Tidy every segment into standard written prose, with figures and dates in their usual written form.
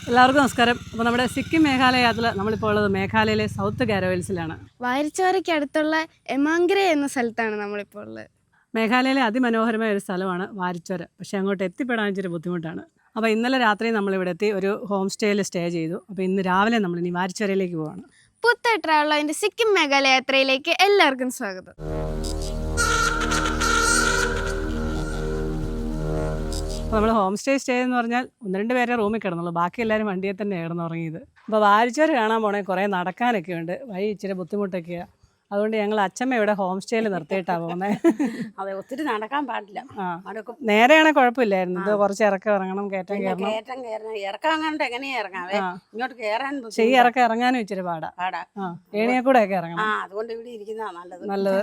എല്ലാവർക്കും നമസ്കാരം. അപ്പോൾ നമ്മുടെ സിക്കിം മേഘാലയ യാത്ര നമ്മളിപ്പോൾ ഉള്ളത് മേഘാലയയിലെ സൗത്ത് ഗാരോവിൽസിലാണ്. വാരിച്ചോരയ്ക്ക് അടുത്തുള്ള എമാംഗ്രെ എന്ന സ്ഥലത്താണ് നമ്മളിപ്പോൾ ഉള്ളത്. മേഘാലയയിലെ അതിമനോഹരമായ ഒരു സ്ഥലമാണ് വാരിച്ചോര. പക്ഷേ അങ്ങോട്ട് എത്തിപ്പെടാൻ ഇച്ചിരി ബുദ്ധിമുട്ടാണ്. അപ്പോൾ ഇന്നലെ രാത്രി നമ്മളിവിടെ എത്തി ഒരു ഹോം സ്റ്റേയിൽ സ്റ്റേ ചെയ്തു. അപ്പോൾ ഇന്ന് രാവിലെ നമ്മൾ ഇനി വാരിച്ചോരയിലേക്ക് പോവാണ്. പുത്ത ട്രാവലറിന്റെ സിക്കിം മേഘാലയ യാത്രയിലേക്ക് എല്ലാവർക്കും സ്വാഗതം. അപ്പോൾ നമ്മൾ ഹോം സ്റ്റേ എന്ന് പറഞ്ഞാൽ 1-2 പേരെ റൂമിൽ കിടന്നുള്ളൂ, ബാക്കി എല്ലാവരും വണ്ടിയിൽ തന്നെ കിടന്ന് ഉറങ്ങിയത്. അപ്പോൾ വാരിച്ചോര കാണാൻ പോണേ കുറേ നടക്കാനൊക്കെ ഉണ്ട്, വഴി ഇച്ചിരി ബുദ്ധിമുട്ടൊക്കെയാണ്. അതുകൊണ്ട് ഞങ്ങൾ അച്ഛമ്മ ഇവിടെ ഹോം സ്റ്റേയിൽ നിർത്തിയിട്ടാണ് പോകുന്നത്. അതെ, ഒത്തിരി നടക്കാൻ പാടില്ല. നേരെയാണെങ്കിൽ കുഴപ്പമില്ലായിരുന്നു, ഇത് കുറച്ച് ഇറക്കം ഇറങ്ങണം, കയറ്റം കയറണം. ഇറക്കാൻ കണ്ട് എങ്ങനെയാ ഇറങ്ങാവേ, ഇങ്ങോട്ട് കയറാൻ ഇറക്കം ഇറങ്ങാനും ഇച്ചിരി പാടാ. ഏണിയെ കൂടെ ഒക്കെ ഇറങ്ങണം. അതുകൊണ്ട് ഇവിടെ ഇരിക്കുന്നതാ നല്ലത്.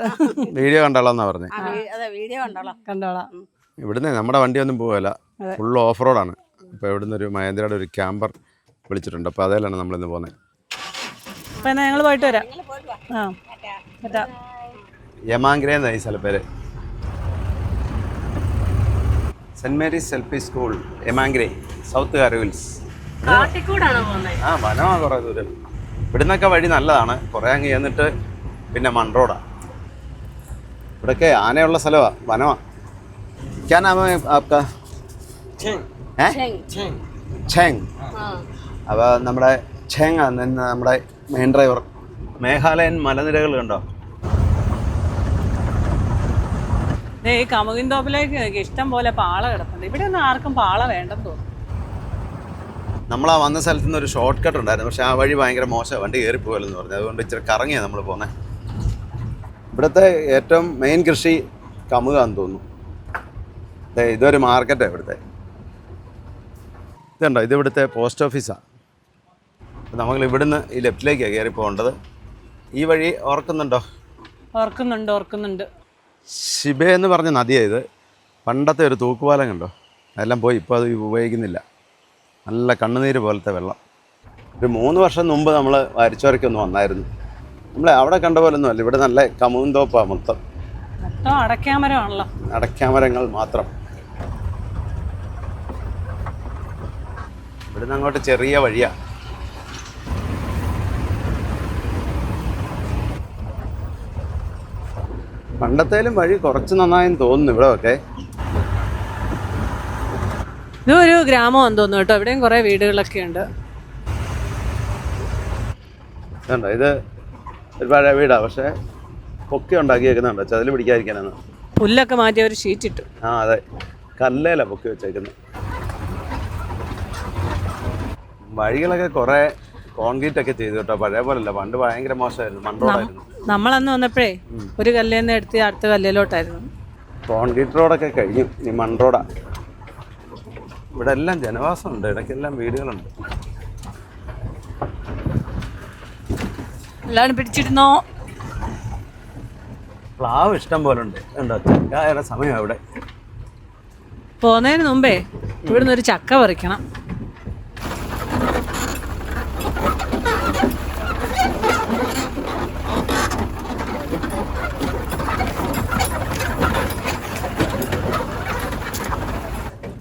വീഡിയോ കണ്ടോളാം പറഞ്ഞേ. അതെ, വീഡിയോ കണ്ടോളാം. ഇവിടുന്ന് നമ്മുടെ വണ്ടിയൊന്നും പോകല്ല, ഫുൾ ഓഫ് റോഡാണ്. അപ്പോൾ ഇവിടുന്ന് ഒരു മഹേന്ദ്രയുടെ ഒരു ക്യാമ്പർ വിളിച്ചിട്ടുണ്ട്, അപ്പോൾ അതിലാണ് നമ്മളിന്ന് പോകുന്നത്. അപ്പോൾ എന്നാൽ ഞങ്ങൾ പോയിട്ട് വരാം. യമാംഗ്രെ എന്നായി സ്ഥലപ്പേര്. Saint Mary's LP. School, Yamangre, south Garo Hills. വനമാണ് കുറേ ദൂരം. ഇവിടുന്നൊക്കെ വഴി നല്ലതാണ്, കുറേ അങ്ങ് ചെന്നിട്ട് പിന്നെ മൺറോഡാണ്. ഇവിടെയൊക്കെ ആനയുള്ള സ്ഥലമാണ്, വനമാണ്. क्या नाम है आपका? छेंग. അപ്പോൾ നമ്മുടെ ഛെങ് ആണ് നമ്മുടെ മെയിൻ ഡ്രൈവർ. മേഘാലയൻ മലനിരകൾ കണ്ടോ? ഈ കമുകിൻതോപ്പിലേക്ക് ഇഷ്ടം പോലെ പാള കിടപ്പുണ്ട്. ഇവിടെ ഒന്നും ആർക്കും പാള വേണ്ടെന്ന് തോന്നുന്നു. നമ്മളാ വന്ന സ്ഥലത്ത് നിന്ന് ഒരു ഷോർട്ട് കട്ട് ഉണ്ടായിരുന്നു, പക്ഷെ ആ വഴി ഭയങ്കര മോശം, വണ്ടി കയറിപ്പോകലെന്ന് പറഞ്ഞു. അതുകൊണ്ട് ഇച്ചിരി കറങ്ങിയാണ് നമ്മൾ പോകുന്നത്. ഇവിടുത്തെ ഏറ്റവും മെയിൻ കൃഷി കമുകാന്ന് തോന്നുന്നു. ഇതൊരു മാർക്കറ്റാണ് ഇവിടുത്തെ. ഇതുണ്ടോ, ഇത് ഇവിടുത്തെ പോസ്റ്റ് ഓഫീസാണ്. അപ്പോൾ നമ്മൾ ഇവിടുന്ന് ഈ ലെഫ്റ്റിലേക്കാണ് കയറി പോകേണ്ടത്. ഈ വഴി ഓർക്കുന്നുണ്ടോ? ഓർക്കുന്നുണ്ട്. ഷിബേ എന്ന് പറഞ്ഞ നദിയാണ് ഇത്. പണ്ടത്തെ ഒരു തൂക്കുപാലം കണ്ടോ, അതെല്ലാം പോയി, ഇപ്പോൾ അത് ഉപയോഗിക്കുന്നില്ല. നല്ല കണ്ണുനീര് പോലത്തെ വെള്ളം. ഒരു 3 വർഷം മുമ്പ് നമ്മൾ വാരിച്ചോരയ്ക്കൊന്ന് വന്നായിരുന്നു. നമ്മൾ അവിടെ കണ്ട പോലെ ഒന്നും അല്ല, ഇവിടെ നല്ല കമുന്തോപ്പാണ് മൊത്തം. അടയ്ക്കാമരമാണല്ലോ, അടയ്ക്കാമരങ്ങൾ മാത്രം. ഇവിടുന്ന് അങ്ങോട്ട് ചെറിയ വഴിയാണ്. പണ്ടത്തേലും വഴി കുറച്ച് നന്നായെന്ന് തോന്നുന്നു ഇവിടെ ഒക്കെ. ഇതൊരു ഗ്രാമമാണെന്ന് തോന്നുന്നു കേട്ടോ, ഇവിടെയും കുറേ വീടുകളൊക്കെ ഉണ്ട്. ഇതുണ്ടോ, ഇത് ഒരു പഴയ വീടാണ്, പക്ഷേ പൊക്കി ഉണ്ടാക്കി വെക്കുന്നുണ്ടോ, ചതിൽ പിടിക്കാതിരിക്കാനാണ്. പുല്ലൊക്കെ മാറ്റി അവർ ഷീറ്റ് ഇട്ടു. അതെ, കല്ലേല പൊക്കി വെച്ചേക്കുന്നത്. വഴികളൊക്കെ കുറേ കോൺക്രീറ്റ് ഒക്കെ ചെയ്തു കേട്ടോ, പഴയ പോലല്ല. പണ്ട് ഭയങ്കര മോശമായിരുന്നു, മൺറോഡായിരുന്നു. നമ്മളന്ന് വന്നപ്പോഴേ ഒരു കല്ലേന്ന് എടുത്ത് അടുത്ത കല്ലിലോട്ടായിരുന്നു. കോൺക്രീറ്റ് റോഡൊക്കെ കഴിഞ്ഞു, ഇനി മൺറോഡാ. ഇവിടെ എല്ലാം ജനവാസമുണ്ട്, ഇടയ്ക്കെല്ലാം വീടുകളുണ്ട്. എല്ലാവരും പിടിച്ചിരുന്നോ? പ്ലാവ് ഇഷ്ടം പോലെ ഉണ്ട്. ഉണ്ടോ, ചക്കായുടെ സമയം ഇവിടെ. പോകുന്നതിന് മുമ്പേ ഇവിടുന്ന് ഒരു ചക്ക പറിക്കണം.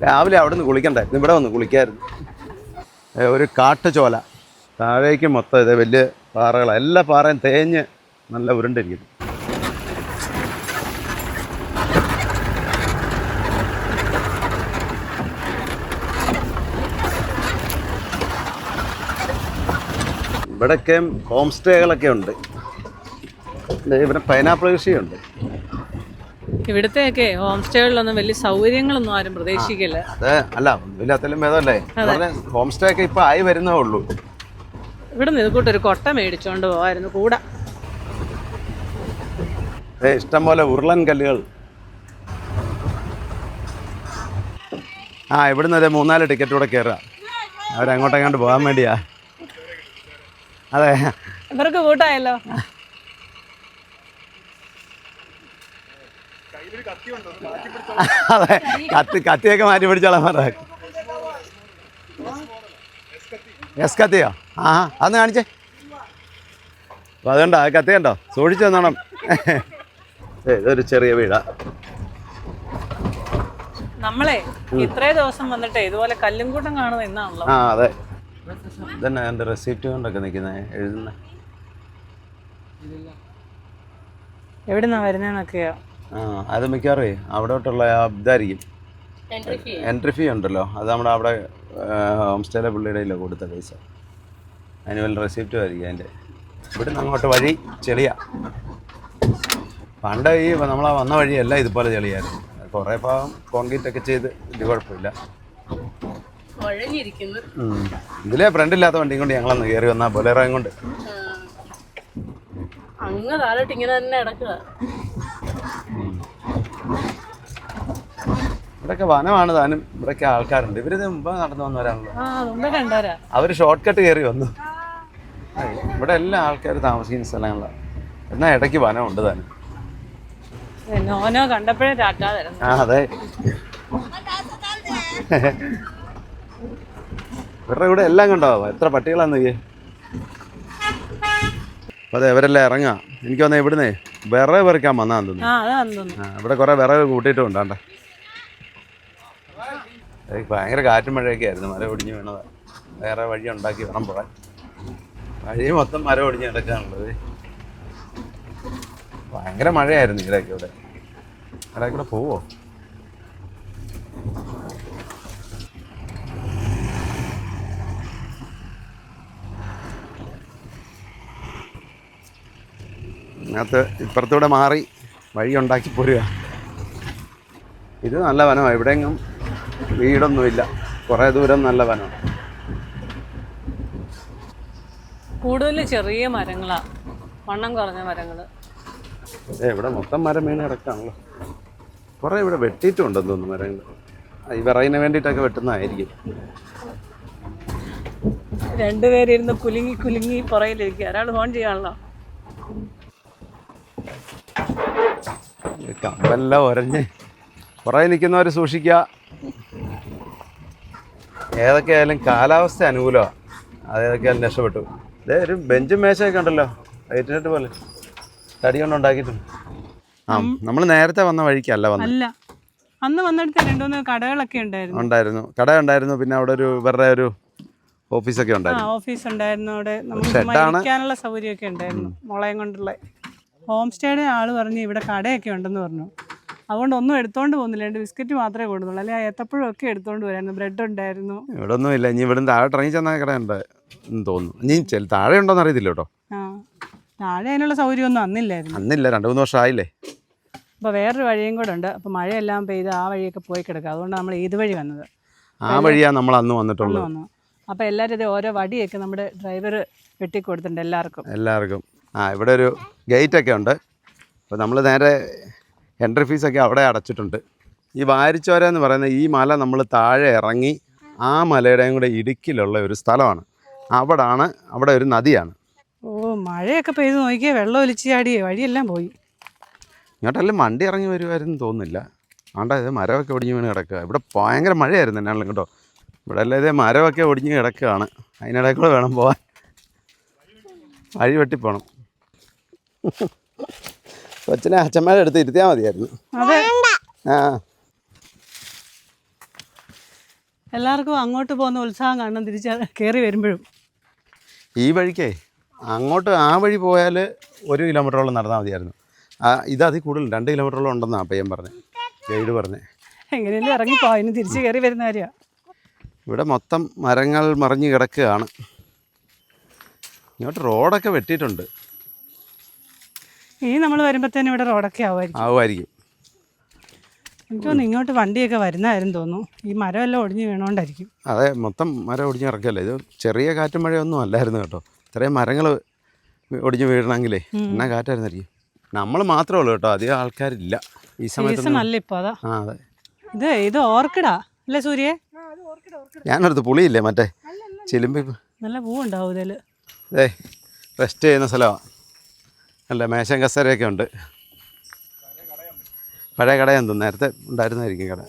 രാവിലെ അവിടെ നിന്ന് കുളിക്കണ്ടായിരുന്നു, ഇവിടെ വന്ന് കുളിക്കായിരുന്നു. ഒരു കാട്ടുചോല, താഴേക്ക് മൊത്തം ഇത് വലിയ പാറകളാണ്. എല്ലാ പാറയും തേഞ്ഞ് നല്ല ഉരുണ്ടിരിക്കുന്നു. ഇവിടെയൊക്കെ ഹോം സ്റ്റേകളൊക്കെ ഉണ്ട്. ഇവിടെ പൈനാപ്പിൾ കൃഷിയുണ്ട്. ഇവിടത്തെയൊക്കെ ഹോം സ്റ്റേകളിലൊന്നും വലിയ സൗകര്യങ്ങളൊന്നും ആരും പ്രതീക്ഷിക്കില്ല. അതെ, അല്ല ഒന്നുമില്ലാത്തതിലും ഭേദമല്ലേ. ഹോം സ്റ്റേ ഒക്കെ ഇപ്പൊ ആയി വരുന്നേ ഉള്ളൂ. ഇവിടെ നിൽക്കൂട്ടൊരു കൊട്ട മേടിച്ചോണ്ട് പോവായിരുന്നു കൂടെ. ഇഷ്ടം പോലെ ഉരുളൻ കല്ലുകൾ. ഇവിടുന്ന് ഒരു 3-4 ടിക്കറ്റ് കൂടെ കയറുക, അവരങ്ങോട്ടെങ്ങാണ്ട് പോകാൻ വേണ്ടിയാ. അതെ, ഇവർക്ക് കൂട്ടായല്ലോ. അതെ, കത്തിയൊക്കെ മാറ്റി പിടിച്ചോളാൻ പറ. എസ് കത്തിയോ? അതൊന്ന് കാണിച്ചേ. അപ്പോൾ അതുകൊണ്ടോ, ആ കത്തി കണ്ടോ, സൂക്ഷിച്ചു തന്നോണം. ഇതൊരു ചെറിയ വീടാ. നമ്മളെ ഇത്രേ ദിവസം വന്നിട്ടേ ഇതുപോലെ കല്ലും കൂട്ടം കാണുന്ന ഇന്നാണല്ലോ. അതെ, ഇതന്നെ എൻ്റെ റെസിപ്റ്റ് കൊണ്ടൊക്കെ നിൽക്കുന്നത് എഴുതുന്ന. എവിടുന്നാ വരുന്നതെന്നൊക്കെയോ. ആ അത് മിക്കവാറേ അവിടോട്ടുള്ള ഇതായിരിക്കും. എൻട്രി ഫീ ഉണ്ടല്ലോ, അത് നമ്മുടെ അവിടെ ഹോം സ്റ്റേയിലെ പുള്ളിയുടെ കൊടുത്ത പൈസ. അതിന് വല്ല റെസിപ്റ്റും ആയിരിക്കും അതിൻ്റെ. ഇവിടുന്ന് അങ്ങോട്ട് വഴി ചെളിയാ. പണ്ട് ഈ നമ്മളാ വന്ന വഴിയല്ല ഇതുപോലെ ചെളിയായിരുന്നു. കുറേ ഭാഗം കോൺക്രീറ്റ് ഒക്കെ ചെയ്ത് ഇത് കുഴപ്പമില്ല. ഇതിലെ ഫ്രണ്ടില്ലാത്ത വണ്ടിയും കൊണ്ട് ഞങ്ങളന്ന് കയറി വന്നാൽ ബൊലേറോയും കൊണ്ട് അങ്ങ് താഴോട്ട് ഇങ്ങനെ തന്നെ കിടക്കുക. ഇവിടെയൊക്കെ വനമാണ് താനും. ഇവിടെയൊക്കെ ആൾക്കാരുണ്ട്. ഇവരിത് മുമ്പ് നടന്നു വന്നവരാണല്ലോ. അവർ ഷോർട്ട് കട്ട് കയറി വന്നു. ഇവിടെ എല്ലാ ആൾക്കാർ താമസിക്കുന്ന സ്ഥലങ്ങളാണ്. എന്നാൽ ഇടയ്ക്ക് വനമുണ്ട് താനും. നോനോ കണ്ടപ്പോഴേ ടാറ്റാ തരുന്നു. ആ അതെ. ഇവരുടെ ഇവിടെ എല്ലാം കണ്ടോ എത്ര പട്ടികളാന്ന് നോക്കിയേ. അപ്പോൾ അതെ ഇവരെല്ലാം ഇറങ്ങാം. എനിക്ക് വന്നാൽ ഇവിടുന്നേ വിറക് പെറുക്കാൻ വന്നാന്ന് തോന്നുന്നു. ഇവിടെ കുറേ വിറക് കൂട്ടിയിട്ട് കൊണ്ടാണ്ട. ഭയങ്കര കാറ്റും മഴയൊക്കെ ആയിരുന്നു. മരം ഒടിഞ്ഞ് വീണതാണ്. വേറെ വഴി ഉണ്ടാക്കി വേണം പോകാൻ. വഴി മൊത്തം മരം ഒടിഞ്ഞ് കിടക്കാനുള്ളത്. ഭയങ്കര മഴയായിരുന്നു ഇവിടെയൊക്കെ. ഇവിടേക്ക് കൂടെ പോവോ? അതിനകത്ത് ഇപ്പുറത്തൂടെ മാറി വഴി ഉണ്ടാക്കി പോരുക. ഇത് നല്ല വനമാണ്. ഇവിടെയെങ്ങും വീടൊന്നുമില്ല. കുറേ ദൂരം നല്ല വനമാണ്. കൂടുതൽ ചെറിയ മരങ്ങളാ, വണ്ണം കുറഞ്ഞ മരങ്ങൾ. ഇവിടെ മൊത്തം മരം വീണ് കിടക്കാണല്ലോ. കുറേ ഇവിടെ വെട്ടിയിട്ടുണ്ടെന്ന് തോന്നുന്നു മരങ്ങൾ. ഈ വിറകിന് വേണ്ടിയിട്ടൊക്കെ വെട്ടുന്നതായിരിക്കും. രണ്ടുപേരിരുന്ന് കുലുങ്ങി കുലുങ്ങി പുറയിലിരിക്കുക. ഒരാൾ ഫോൺ ചെയ്യാണല്ലോ. കമ്പെല്ലാം ഒരഞ്ഞ് പുറകെ നിൽക്കുന്നവർ സൂക്ഷിക്കുക. ഏതൊക്കെയായാലും കാലാവസ്ഥ അനുകൂലമാണ്. അതേതൊക്കെയാലും രക്ഷപ്പെട്ടു. ഇതേ ഒരു ബെഞ്ചും മേശയൊക്കെ ഉണ്ടല്ലോ, വെയിറ്റിനെട്ട് പോലെ തടി കൊണ്ട് ഉണ്ടാക്കിയിട്ടുണ്ട്. ആ നമ്മൾ നേരത്തെ വന്ന വഴിക്കല്ല വന്നത്. അന്ന് വന്നിടത്ത് 2-3 കടകളൊക്കെ ഉണ്ടായിരുന്നു. കട ഉണ്ടായിരുന്നു. പിന്നെ അവിടെ ഒരു ഇവരുടെ ഒരു ഓഫീസൊക്കെ ഉണ്ടായിരുന്നു. ഓഫീസ് ഉണ്ടായിരുന്നു. അവിടെ നമുക്ക് ഇരിക്കാനുള്ള സൗകര്യമൊക്കെ ഉണ്ടായിരുന്നു. മുളയും കൊണ്ടുള്ള ഹോം സ്റ്റേയുടെ ആൾ പറഞ്ഞു ഇവിടെ കടയൊക്കെ ഉണ്ടെന്ന് പറഞ്ഞു. അതുകൊണ്ട് ഒന്നും എടുത്തോണ്ട് പോകുന്നില്ല. 2 ബിസ്ക്കറ്റ് മാത്രമേ കൊണ്ടുവന്നുള്ളൂ. അല്ലെങ്കിൽ ഏത്തപ്പഴം ഒക്കെ എടുത്തോണ്ട് വരായിരുന്നു. ബ്രെഡ് ഉണ്ടായിരുന്നു. ഇവിടെ ഒന്നും ഇല്ല. ഇനി ഇവിടുന്ന് താഴെ ഇറങ്ങി ചെന്നാൽ കടയുണ്ട് എന്ന് തോന്നുന്നു. ഇനി താഴെ ഉണ്ടോന്ന് അറിയത്തില്ല കേട്ടോ. താഴെ അതിനുള്ള സൗകര്യമൊന്നും അന്നില്ലായിരുന്നു. 2-3 വർഷം ആയില്ലേ. അപ്പോൾ വേറൊരു വഴിയും കൂടെ ഉണ്ട്. അപ്പോൾ മഴയെല്ലാം പെയ്ത് ആ വഴിയൊക്കെ പോയി കിടക്കുക. അതുകൊണ്ട് നമ്മൾ ഏത് വഴി വന്നത്. ആ വഴിയാണ് നമ്മൾ അന്ന് വന്നിട്ടുള്ളത്. അപ്പോൾ എല്ലാവരും ഇത് ഓരോ വടിയൊക്കെ നമ്മുടെ ഡ്രൈവർ വെട്ടിക്കൊടുത്തിട്ടുണ്ട് എല്ലാവർക്കും. ഇവിടെ ഒരു ഗേറ്റൊക്കെ ഉണ്ട്. അപ്പോൾ നമ്മൾ നേരെ എൻട്രി ഫീസൊക്കെ അവിടെ അടച്ചിട്ടുണ്ട്. ഈ വാരിച്ചോര എന്ന് പറയുന്ന ഈ മല നമ്മൾ താഴെ ഇറങ്ങി ആ മലയുടെയും കൂടെ ഇടുക്കിലുള്ള ഒരു സ്ഥലമാണ്. അവിടെ ഒരു നദിയാണ്. മഴയൊക്കെ പെയ്ത് നോക്കിയാൽ വെള്ളം ഒലിച്ച് ചാടിയേ വഴിയെല്ലാം പോയി. ഇങ്ങോട്ടെല്ലാം വണ്ടി ഇറങ്ങി വരുമായിരുന്നു തോന്നുന്നില്ല. ആണ്ടാ ഇത് മരമൊക്കെ ഒടിഞ്ഞ് വീണ് കിടക്കുക. ഇവിടെ ഭയങ്കര മഴയായിരുന്നു എന്നാലും കേട്ടോ. ഇവിടെ എല്ലാം ഇതേ മരമൊക്കെ ഒടിഞ്ഞ് കിടക്കുകയാണ്. അതിനിടയിൽ കൂടെ വേണം പോകാൻ. വഴി വെട്ടിപ്പോണം. കൊച്ചിനെ അച്ഛന്മാരെ അടുത്ത് ഇരുത്തിയാൽ മതിയായിരുന്നു. എല്ലാവർക്കും അങ്ങോട്ട് പോകുന്ന ഉത്സാഹം കാണണം തിരിച്ച് കയറി വരുമ്പോഴും. ഈ വഴിക്കേ അങ്ങോട്ട് ആ വഴി പോയാൽ 1 കിലോമീറ്ററോളം നടന്നാൽ മതിയായിരുന്നു. ഇത് അതിൽ കൂടുതൽ 2 കിലോമീറ്ററോളം ഉണ്ടെന്നാണ് പയ്യൻ പറഞ്ഞത്, ഗൈഡ് പറഞ്ഞത്. എങ്ങനെയല്ലേ ഇറങ്ങിപ്പോ അതിന് തിരിച്ച് കയറി വരുന്ന കാര്യമാണ്. ഇവിടെ മൊത്തം മരങ്ങൾ മറിഞ്ഞ് കിടക്കുകയാണ്. ഇങ്ങോട്ട് റോഡൊക്കെ വെട്ടിയിട്ടുണ്ട്. ഇനി നമ്മൾ വരുമ്പോഴത്തേനും ഇവിടെ റോഡൊക്കെ ആവുമായിരിക്കും. എനിക്ക് തോന്നുന്നു ഇങ്ങോട്ട് വണ്ടിയൊക്കെ വരുന്നതായിരുന്നു തോന്നുന്നു. ഈ മരമെല്ലാം ഒടിഞ്ഞ് വീണോണ്ടായിരിക്കും. അതെ, മൊത്തം മരം ഒടിഞ്ഞ് കിടക്കല്ലേ. ഇത് ചെറിയ കാറ്റും മഴയൊന്നും അല്ലായിരുന്നു കേട്ടോ. ഇത്രയും മരങ്ങൾ ഒടിഞ്ഞ് വീഴണമെങ്കിലേ എന്നാ കാറ്റായിരുന്നായിരിക്കും. നമ്മൾ മാത്രമേ ഉള്ളൂ കേട്ടോ, അധികം ആൾക്കാരില്ല ഈ സമയത്ത്. നല്ല ഇപ്പോൾ അതാ. അതെ, ഇത് ഓർക്കിഡാ അല്ലേ സൂര്യേ? ഞാനടുത്ത് പുളിയില്ലേ മറ്റേ ചിലുമ്പി, നല്ല പൂവുണ്ടാവും ഇതിൽ. അതെ, റെസ്റ്റ് ചെയ്യുന്ന സ്ഥലമാണ്. അല്ല, മേശയും കസേരയൊക്കെ ഉണ്ട്. പഴയ കടയാന്ന് തോന്നുന്നു, നേരത്തെ ഉണ്ടായിരുന്നായിരിക്കും കട.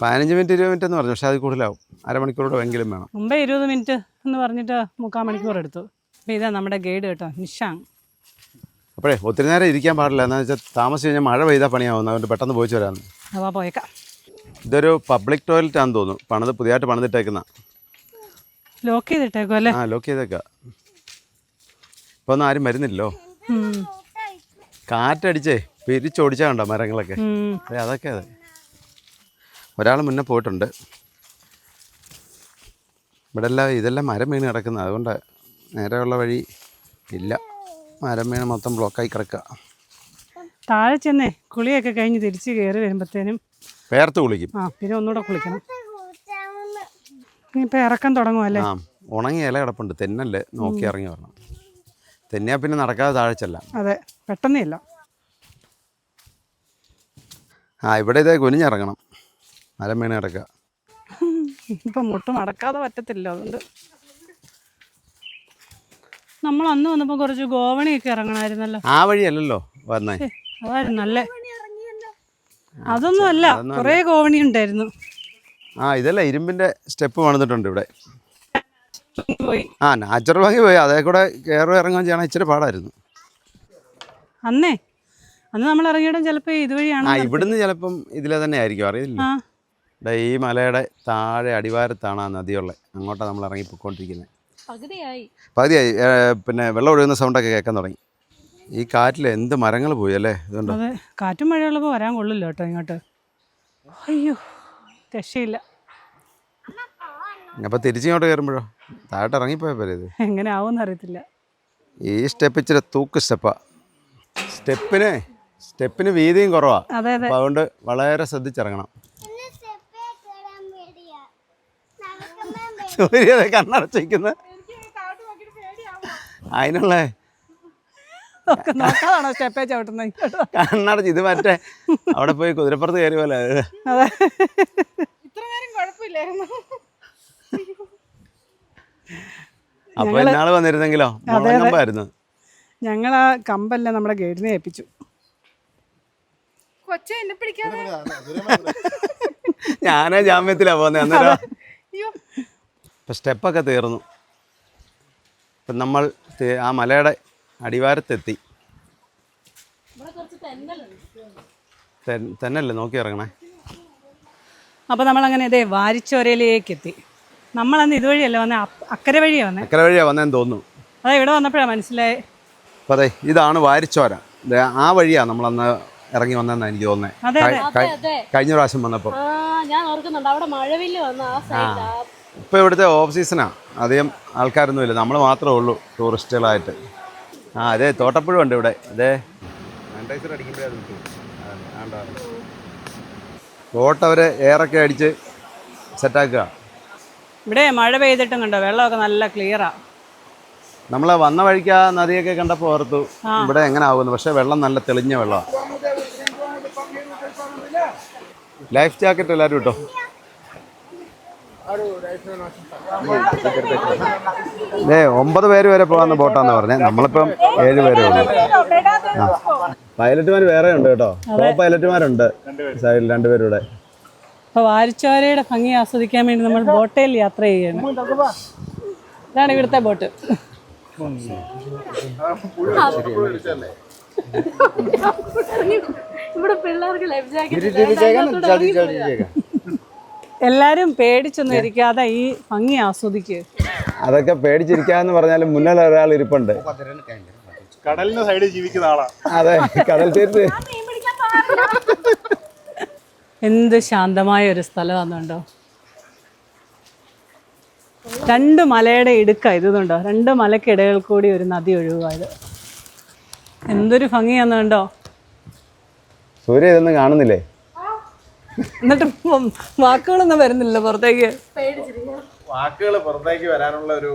15 മിനിറ്റ് 20 മിനിറ്റ് എന്ന് പറഞ്ഞു. പക്ഷേ അത് കൂടുതലാവും, അരമണിക്കൂറോടെ എങ്കിലും വേണം. മുമ്പേ 20 മിനിറ്റ് എന്ന് പറഞ്ഞിട്ട് 3/4 മണിക്കൂർ എടുത്തു. അപ്പോൾ ഇതാ നമ്മുടെ ഗൈഡ് കേട്ടോ, നിഷാങ്. അപ്പോഴേ ഒത്തിരി നേരം ഇരിക്കാൻ പാടില്ല. എന്താണെന്ന് വെച്ചാൽ താമസിച്ച് കഴിഞ്ഞാൽ മഴ പെയ്താൽ പണിയാവുന്നു. അതുകൊണ്ട് പെട്ടെന്ന് പോയിച്ച് വരാമെന്ന്. പോയേക്കാം. ഇതൊരു പബ്ലിക് ടോയ്ലറ്റ് ആണെന്ന് തോന്നുന്നു. പുതിയതായിട്ട് പണിതിട്ടേക്കുന്ന. ലോക്ക് ചെയ്തിട്ടേക്കോ അല്ലേ? ആ ലോക്ക് ചെയ്തേക്കാം. ഇപ്പൊ ഒന്നും ആരും വരുന്നില്ലല്ലോ. കാറ്റടിച്ചേ പിരിച്ചോടിച്ചാൽ കണ്ടോ മരങ്ങളൊക്കെ. അതൊക്കെ അതെ. ഒരാൾ മുന്നേ പോയിട്ടുണ്ട്. ഇവിടെ എല്ലാം ഇതെല്ലാം മരം വീണ് കിടക്കുന്നത്, അതുകൊണ്ട് നേരെയുള്ള വഴി ഇല്ല. മരം വീണ് മൊത്തം ബ്ലോക്കായി കിടക്കുക. താഴെ ചെന്നേ കുളിയൊക്കെ കഴിഞ്ഞ് തിരിച്ച് കയറി വരുമ്പോഴത്തേനും പേർത്ത് കുളിക്കും. പിന്നെ ഒന്നുകൂടെ കുളിക്കണം. ഇനിയിപ്പോൾ ഇറക്കം തുടങ്ങുമല്ലേ? ഉണങ്ങിയ ഇല കിടപ്പുണ്ട്, തെന്നല്ലേ നോക്കി ഇറങ്ങി വരണം. തെന്നിയാൽ പിന്നെ നടക്കാതെ താഴെ ചെല്ലാം. അതെ, പെട്ടെന്നില്ല. ഇവിടെ ഇതേ കുനിഞ്ഞിറങ്ങണം, മരം വീണ് കിടക്കുക. ഇപ്പം മുട്ട് നടക്കാതെ പറ്റത്തില്ല. അതുകൊണ്ട് നമ്മൾ അന്ന് വന്നപ്പോൾ കുറച്ച് ഗോവണിയൊക്കെ ഇറങ്ങണമായിരുന്നല്ലോ. ആ വഴിയല്ലല്ലോ വന്നേ. അതായിരുന്നു നല്ലേ. അതൊന്നും അല്ല, കുറേ ഗോവണി ഉണ്ടായിരുന്നു. ഇതല്ല ഇരുമ്പിന്റെ സ്റ്റെപ്പ് പണിതിട്ടുണ്ട് ഇവിടെ. പോയി നാച്ചുറൽ ഭംഗി പോയി. അതേ കൂടെ കയറി ഇറങ്ങാൻ ചെയ്യണം, ഇച്ചിരി പാടായിരുന്നു. അന്ന് നമ്മൾ ഇറങ്ങിയിടും ചിലപ്പോൾ ഇതുവഴിയാണ്. ഇവിടുന്ന് ചിലപ്പം ഇതിലെ തന്നെ ആയിരിക്കും, അറിയില്ല. ഈ മലയുടെ താഴെ അടിവാരത്താണ് ആ നദിയുള്ളത്. അങ്ങോട്ടാണ് നമ്മൾ ഇറങ്ങി പോയിക്കൊണ്ടിരിക്കുന്നത്. പകുതിയായി. പിന്നെ വെള്ളം ഒഴുകുന്ന സൗണ്ടൊക്കെ കേൾക്കാൻ തുടങ്ങി. ഈ കാറ്റിൽ എന്ത് മരങ്ങൾ പോയി അല്ലേ? ഇതുണ്ടോ? അതെ, കാറ്റും മഴയുള്ളപ്പോൾ വരാൻ കൊള്ളില്ല കേട്ടോ ഇങ്ങോട്ട്. അയ്യോ, രക്ഷയില്ല. അപ്പോൾ തിരിച്ചിങ്ങോട്ട് കയറുമ്പോഴോ താഴോട്ട് ഇറങ്ങിപ്പോയാൽ പോലെ ഇത് എങ്ങനെ ആവുമെന്ന് അറിയത്തില്ല. ഈ സ്റ്റെപ്പ് ഇച്ചിരി തൂക്ക് സ്റ്റെപ്പാ. സ്റ്റെപ്പിന് വീതിയും കുറവാണ്. അപ്പോൾ അതുകൊണ്ട് വളരെ ശ്രദ്ധിച്ചിറങ്ങണം. സൂര്യ കണ്ണടച്ചിരിക്കുന്ന അതിനുള്ള സ്റ്റെപ്പേ ചവിട്ടുന്നത്. കണ്ണടച്ച് ഇത് മറ്റേ അവിടെ പോയി കുതിരപ്പുറത്ത് കയറി പോലെ. അപ്പൊ ഇന്നാള് വന്നിരുന്നെങ്കിലോ കമ്പായിരുന്നു. ഞങ്ങൾ ആ കമ്പെല്ലാം നമ്മുടെ ഗൈഡിനെ ഏൽപ്പിച്ചു. ഞാനാ ജാമ്യത്തിലാ പോന്നെ അന്നേരം. ഇപ്പം സ്റ്റെപ്പൊക്കെ തീർന്നു. ഇപ്പം നമ്മൾ ആ മലയുടെ അടിവാരത്തെത്തി. തന്നല്ലേ നോക്കി ഇറങ്ങണേ. അപ്പോൾ നമ്മളങ്ങനെ ഇതേ വാരിച്ചോരയിലേക്ക് എത്തി. നമ്മളന്ന് ഇതുവഴിയല്ല വന്നേ, അക്കരെ വഴിയാണ് വന്നേ. അക്കരെ വഴിയാണ് വന്നതെന്ന് തോന്നുന്നു. അതെ, ഇവിടെ വന്നപ്പോഴാണ് മനസ്സിലായി. അപ്പോൾ അതെ, ഇതാണ് വാരിച്ചോര. ആ വഴിയാണ് നമ്മളന്ന് ഇറങ്ങി വന്നതെന്ന് എനിക്ക് തോന്നുന്നത്. കഴിഞ്ഞ പ്രാവശ്യം വന്നപ്പോൾ ഞാൻ ഓർക്കുന്നുണ്ട്, അവിടെ മഴവില്ല് വന്ന ആ സൈഡ്. ഇപ്പോൾ ഇവിടുത്തെ ഓഫ് സീസണാണ്, അധികം ആൾക്കാരൊന്നുമില്ല. നമ്മൾ മാത്രമേ ഉള്ളൂ ടൂറിസ്റ്റുകളായിട്ട്. അതെ, തോട്ടപ്പുഴ ഉണ്ട് ഇവിടെ. അതെ, സാനിറ്റൈസർ അടിക്കുമ്പോഴേ ബോട്ട് അവർ എയറൊക്കെ അടിച്ച് സെറ്റാക്കുക. ഇവിടെ മഴ പെയ്തിട്ടും കണ്ടോ, വെള്ളമൊക്കെ നല്ല ക്ലിയറാണ്. നമ്മൾ വന്ന വഴിക്ക് ആ നദിയൊക്കെ കണ്ടപ്പോൾ ഓർത്തു ഇവിടെ എങ്ങനെ ആകുന്നു. പക്ഷേ വെള്ളം നല്ല തെളിഞ്ഞ വെള്ളമാണ്. ലൈഫ് ജാക്കറ്റ് എല്ലാവരും ഇട്ടോ. ഏ 9 പേര് വരെ പോകാവുന്ന ബോട്ടാന്ന് പറഞ്ഞത്. നമ്മളിപ്പം 7 പേരേ ഉള്ളൂ. പൈലറ്റുമാർ വേറെ ഉണ്ട് കേട്ടോ. പൈലറ്റുമാരുണ്ട് സൈഡിൽ 2 പേരൂടെ. അപ്പോൾ വാരിച്ചോരയുടെ ഭംഗി ആസ്വദിക്കാൻ വേണ്ടി നമ്മൾ ബോട്ടയിൽ യാത്ര ചെയ്യണം. ഇതാണ് ഇവിടുത്തെ ബോട്ട്. ഇവിടെ പിള്ളേർക്ക് ലൈഫ് ജാക്കറ്റ്. എല്ലാരും പേടിച്ചൊന്നും ഇരിക്കാതെ ഈ ഭംഗി ആസ്വദിക്കുക. അതൊക്കെ പേടിച്ചിരിക്കാന്ന് പറഞ്ഞാലും മുന്നിൽ ഒരാൾ ഇരിപ്പുണ്ട്. കടലിന്റെ സൈഡിൽ ജീവിക്കുന്ന ആളാ. അതെ, കടൽ തീർത്ത്. എന്ത് ശാന്തമായ ഒരു സ്ഥലമാണെന്നുണ്ടോ. 2 മലയുടെ ഇടുക്ക ഇതുണ്ടോ. 2 മലക്കിടകൾ കൂടി ഒരു നദി ഒഴുകുക. എന്തൊരു ഭംഗിയാണെന്നുണ്ടോ. സൂര്യ ഇതൊന്നും കാണുന്നില്ലേ? എന്നിട്ട് വാക്കുകളൊന്നും വരുന്നില്ല പുറത്തേക്ക്. വാക്കുകൾ പുറത്തേക്ക് വരാനുള്ള ഒരു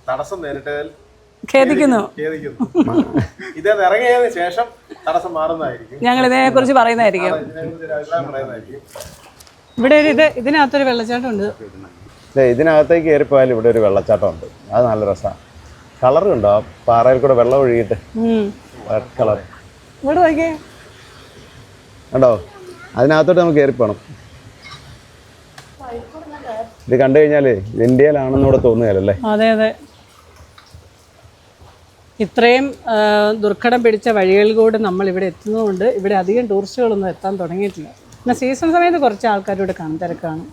തടസ്സം നേരിട്ടതിൽ ഖേദിക്കുന്നു. ഇത് ഇറങ്ങിയതിന് ശേഷം തടസ്സം മാറുന്നതായിരിക്കും. ഞങ്ങൾ ഇതിനെ കുറിച്ച് പറയുന്നതായിരിക്കും. ഇവിടെ ഒരു ഇതിനകത്തൊരു വെള്ളച്ചാട്ടം ഉണ്ട്. ഇതിനകത്തേക്ക് കയറിപ്പോയാൽ ഇവിടെ ഒരു വെള്ളച്ചാട്ടം ഉണ്ട്. അത് നല്ല രസമാണ്. കളറും ഉണ്ടോ ആ പാറയിൽ കൂടെ വെള്ളം ഒഴുകിയിട്ട്. Red colour. ഇവിടെ നോക്കിയേ കണ്ടോ. അതിനകത്തോട്ട് നമുക്ക് കയറിപ്പോണം. ഇത് കണ്ടു കഴിഞ്ഞാൽ ഇന്ത്യയിലാണെന്നൂടെ തോന്നുകയല്ലേ? അതെ അതെ. ഇത്രയും ദുർഘടം പിടിച്ച വഴികളിൽ കൂടെ നമ്മൾ ഇവിടെ എത്തുന്നതുകൊണ്ട് ഇവിടെ അധികം ടൂറിസ്റ്റുകളൊന്നും എത്താൻ തുടങ്ങിയിട്ടില്ല. എന്നാൽ സീസൺ സമയത്ത് കുറച്ച് ആൾക്കാർ ഇവിടെ കാണും, തിരക്കാണ്.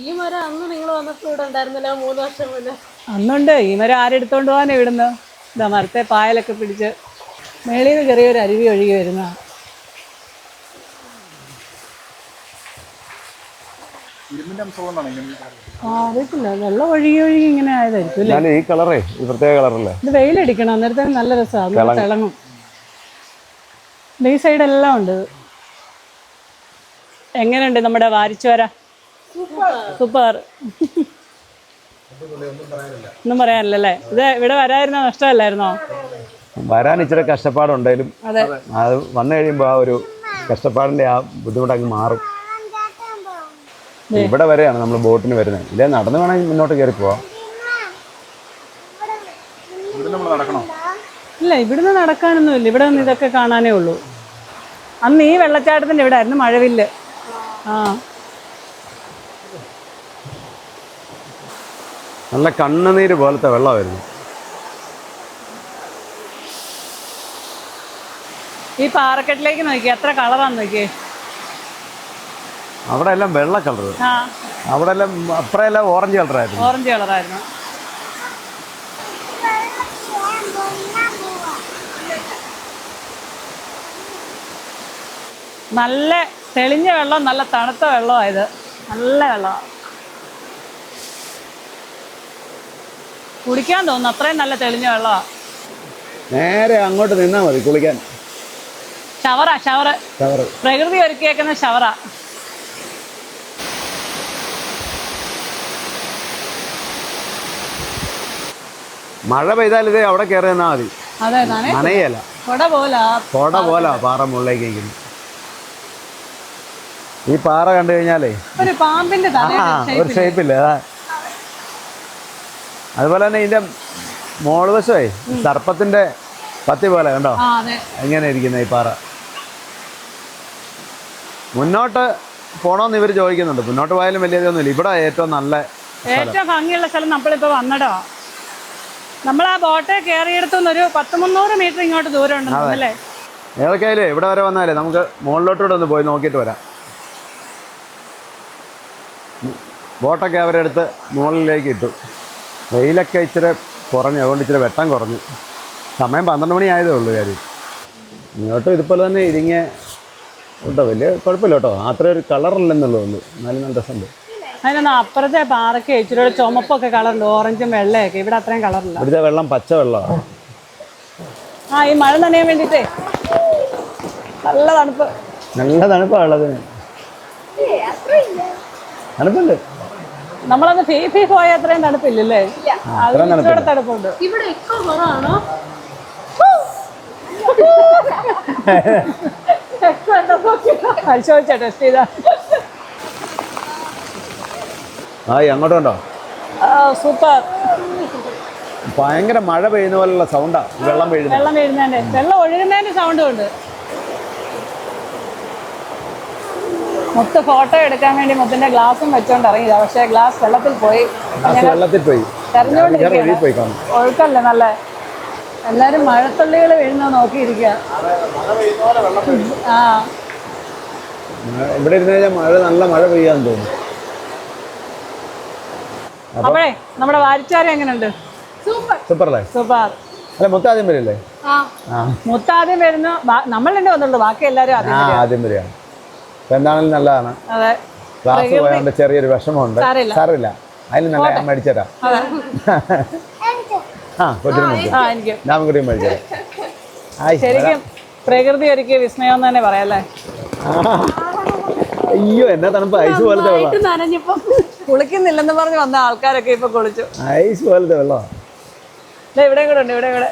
ഈ മരം അന്ന് നിങ്ങൾ വന്നപ്പോൾ ഇവിടെ ഉണ്ടായിരുന്നല്ലോ 3 വർഷം മുന്നേ. അന്നുണ്ട് ഈ മരം ആരെടുത്തോണ്ട് പോകാൻ ഇവിടുന്ന് ഇതാ മരത്തെ പായലൊക്കെ പിടിച്ച് മേളിൽ നിന്ന് ചെറിയൊരു അരുവി ഒഴുകി വരുന്ന ഇരുമ്പിന്റെ അംശം കൊണ്ടാണ് ഇങ്ങനെ അറിയത്തില്ല വെള്ളം ഒഴുകി ഒഴുകി ഇങ്ങനെ ആയതായിരിക്കും അല്ലേ. എന്നാലും ഈ കളറേ ഈ പ്രത്യേക കളറല്ലേ. ഇത് വെയിലടിക്കണം അന്നേരത്തേന് നല്ല രസമാണ്, തിളങ്ങും. ഈ സൈഡെല്ലാം ഉണ്ട്. എങ്ങനെയുണ്ട് നമ്മുടെ വാരിച്ചോര? സൂപ്പർ. ഒന്നും പറയാനില്ലല്ലേ. ഇത് ഇവിടെ വരാതിരുന്ന നഷ്ടമല്ലായിരുന്നോ? വരാൻ ഇച്ചിരി കഷ്ടപ്പാടുണ്ടെങ്കിലും അതെ, അത് വന്നു കഴിയുമ്പോൾ ആ ഒരു കഷ്ടപ്പാടിൻ്റെ ആ ബുദ്ധിമുട്ടങ്ങ് മാറും. ഇവിടെ വരെയാണ് നമ്മൾ ബോട്ടിന് വരുന്നത്. ഇതേ നടന്ന് വേണമെങ്കിൽ മുന്നോട്ട് കയറി പോവാം. ഇവിടെ നമ്മൾ നടക്കണോ? ഇല്ല ഇവിടുന്ന് നടക്കാനൊന്നുമില്ല, ഇവിടെ നിന്ന് ഇതൊക്കെ കാണാനേ ഉള്ളൂ. അന്ന് ഈ വെള്ളച്ചാട്ടത്തിൻ്റെ ഇവിടെ ആയിരുന്നു മഴവില്ല്. ആ നല്ല കണ്ണുനീര് പോലത്തെ വെള്ളമായിരുന്നു. ഈ പാറക്കെട്ടിലേക്ക് നോക്കി എത്ര കളറാന്ന് നോക്കിയേ. അവിടെ എല്ലാം വെള്ള കളർ, ആ അവിടെ എല്ലാം അപ്പുറമെല്ലാം ഓറഞ്ച് കളറായിരുന്നു. ഓറഞ്ച് കളറായിരുന്നു. നല്ല തെളിഞ്ഞ വെള്ളം, നല്ല തണുത്ത വെള്ളമായത്. നല്ല വെള്ളമാണ്, കുടിക്കാൻ തോന്നുന്നു, അത്രയും നല്ല തെളിഞ്ഞ വെള്ളമാണ്. നേരെ അങ്ങോട്ട് നിന്നാൽ മതി കുളിക്കാൻ. ഷവറാ, ഷവർ. ഷവർ പ്രകൃതി ഒരുക്കിയേക്കുന്ന ഷവറാ. മഴ പെയ്താൽ ഇതേ അവിടെ കയറി നിന്നാൽ മതി, അതെ, നനയല്ല. കൊട പോലാ പാറ മുകളിലേക്ക് ഇരിക്കുന്നു. ഈ പാറ കണ്ടു കഴിഞ്ഞാലേ ഒരു പാമ്പിന്റെ ഒരു ഷേപ്പില്ല. അതുപോലെ തന്നെ ഇതിന്റെ മോള് വശമേ സർപ്പത്തിന്റെ പത്തി പോലെ കണ്ടോ എങ്ങനെ ഇരിക്കുന്ന ഈ പാറ. മുന്നോട്ട് പോണോന്ന് ഇവർ ചോദിക്കുന്നുണ്ട്. മുന്നോട്ട് പോയാലും വലിയ ഇതൊന്നുമില്ല. ഇവിടെ ഏറ്റവും നല്ല ഏറ്റവും ഭംഗിയുള്ള സ്ഥലം നമ്മളിപ്പോ വന്നടോ. നമ്മൾ ആ ബോട്ടെ കയറിയെടുത്തുനിന്ന് ഒരു 100-300 മീറ്റർ ഇങ്ങോട്ട് ദൂരം ഉണ്ടെന്നല്ലേ. ഏതൊക്കെയായാലേ ഇവിടെ വരെ വന്നാലേ നമുക്ക് മുകളിലോട്ടൂടെ ഒന്ന് പോയി നോക്കിയിട്ട് വരാം. ബോട്ടൊക്കെ അവരെടുത്ത് മുകളിലേക്ക് ഇട്ടു. വെയിലൊക്കെ ഇച്ചിരി കുറഞ്ഞു, അതുകൊണ്ട് ഇച്ചിരി വെട്ടം കുറഞ്ഞു. സമയം 12 മണി ആയതേ ഉള്ളൂ കാര്യം. ഇങ്ങോട്ടും ഇതുപോലെ തന്നെ ഇരിങ്ങ കേട്ടോ, വലിയ കുഴപ്പമില്ല കേട്ടോ. അത്ര ഒരു കളറില്ലെന്നുള്ളൂ, എന്നാലും നല്ല രസമുണ്ട്. അതിനൊന്ന് അപ്പുറത്തെ പാറയ്ക്ക് ഇച്ചിരി ചുമപ്പൊക്കെ കളറുണ്ട്, ഓറഞ്ചും വെള്ളയൊക്കെ. ഇവിടെ അത്രയും കളറില്ല. ഇവിടുത്തെ വെള്ളം പച്ച വെള്ളമാണ്. ആ ഈ മഴ നനയാൻ വേണ്ടിയിട്ടേ നല്ല തണുപ്പ്. നല്ല തണുപ്പാണ് വെള്ളത്തിന്, തണുപ്പുണ്ട്. നമ്മളന്ന് ഫീ പോയ അത്രയും തണുപ്പില്ലല്ലേ? അതിലൂടെ തണുപ്പുണ്ട്. ഇവിടെ ഇപ്പൊ കുറവാണോ? പരിശോധിച്ചാ ടെസ്റ്റ് ചെയ്താ. ആ അങ്ങോട്ടുണ്ടോ? സൂപ്പർ. ഭയങ്കര മഴ പെയ്യുന്ന പോലുള്ള സൗണ്ടാ വെള്ളം വീഴുന്നത്. വെള്ളം വീഴുന്നതിന്റെ, വെള്ളം ഒഴുകുന്നതിന്റെ സൗണ്ടും ഉണ്ട്. മുത്ത് ഫോട്ടോ എടുക്കാൻ വേണ്ടി മുത്തിന്റെ ഗ്ലാസും വെച്ചോണ്ട് ഇറങ്ങിയതാ. പക്ഷെ ഗ്ലാസ് വെള്ളത്തിൽ പോയി. വെള്ളത്തിൽ പോയി തെരഞ്ഞുകൊണ്ടിരിക്കുകയാണ്. ഒഴുക്കല്ലേ നല്ല. എല്ലാരും മഴത്തുള്ളികൾ വീഴുന്ന നോക്കിയിരിക്കുക. ആ ഇവിടെ ഇരുന്ന് കഴിഞ്ഞാൽ മഴ നല്ല മഴ പെയ്യാന്ന് തോന്നുന്നു. അപ്പോഴേ നമ്മുടെ വാരിച്ചാരം എങ്ങനെയുണ്ട്? സൂപ്പർ അല്ലേ? സൂപ്പർ. അല്ല മുത്താദ്യം വരില്ലേ? മുത്താദ്യം വരുന്നു. നമ്മൾ തന്നെ വന്നുള്ളൂ, ബാക്കി എല്ലാരും ആദ്യം വരികയാണ്. എന്താണെങ്കിലും നല്ലതാണ്. അതെ, ക്ലാസ് പോയതുകൊണ്ട് ചെറിയൊരു വിഷമമുണ്ട്. സാറില്ല, അതിന് നല്ല ഞാൻ മേടിച്ചുതരാം. ഞാൻ കൂടി മേടിച്ചുതരാം. ശരിക്കും പ്രകൃതി ഒരുക്കിയ വിസ്മയം എന്ന് തന്നെ പറയാല്ലേ. അയ്യോ എന്നാ തണുപ്പ്, ഐസ് പോലത്തെ വെള്ളം. നനഞ്ഞിപ്പോ കുളിക്കുന്നില്ലെന്ന് പറഞ്ഞ് വന്ന ആൾക്കാരൊക്കെ ഇപ്പൊ കുളിച്ചു. ഐസ് പോലത്തെ വെള്ളം. ഇവിടെ കൂടെ ഉണ്ട്, ഇവിടെ കൂടെ.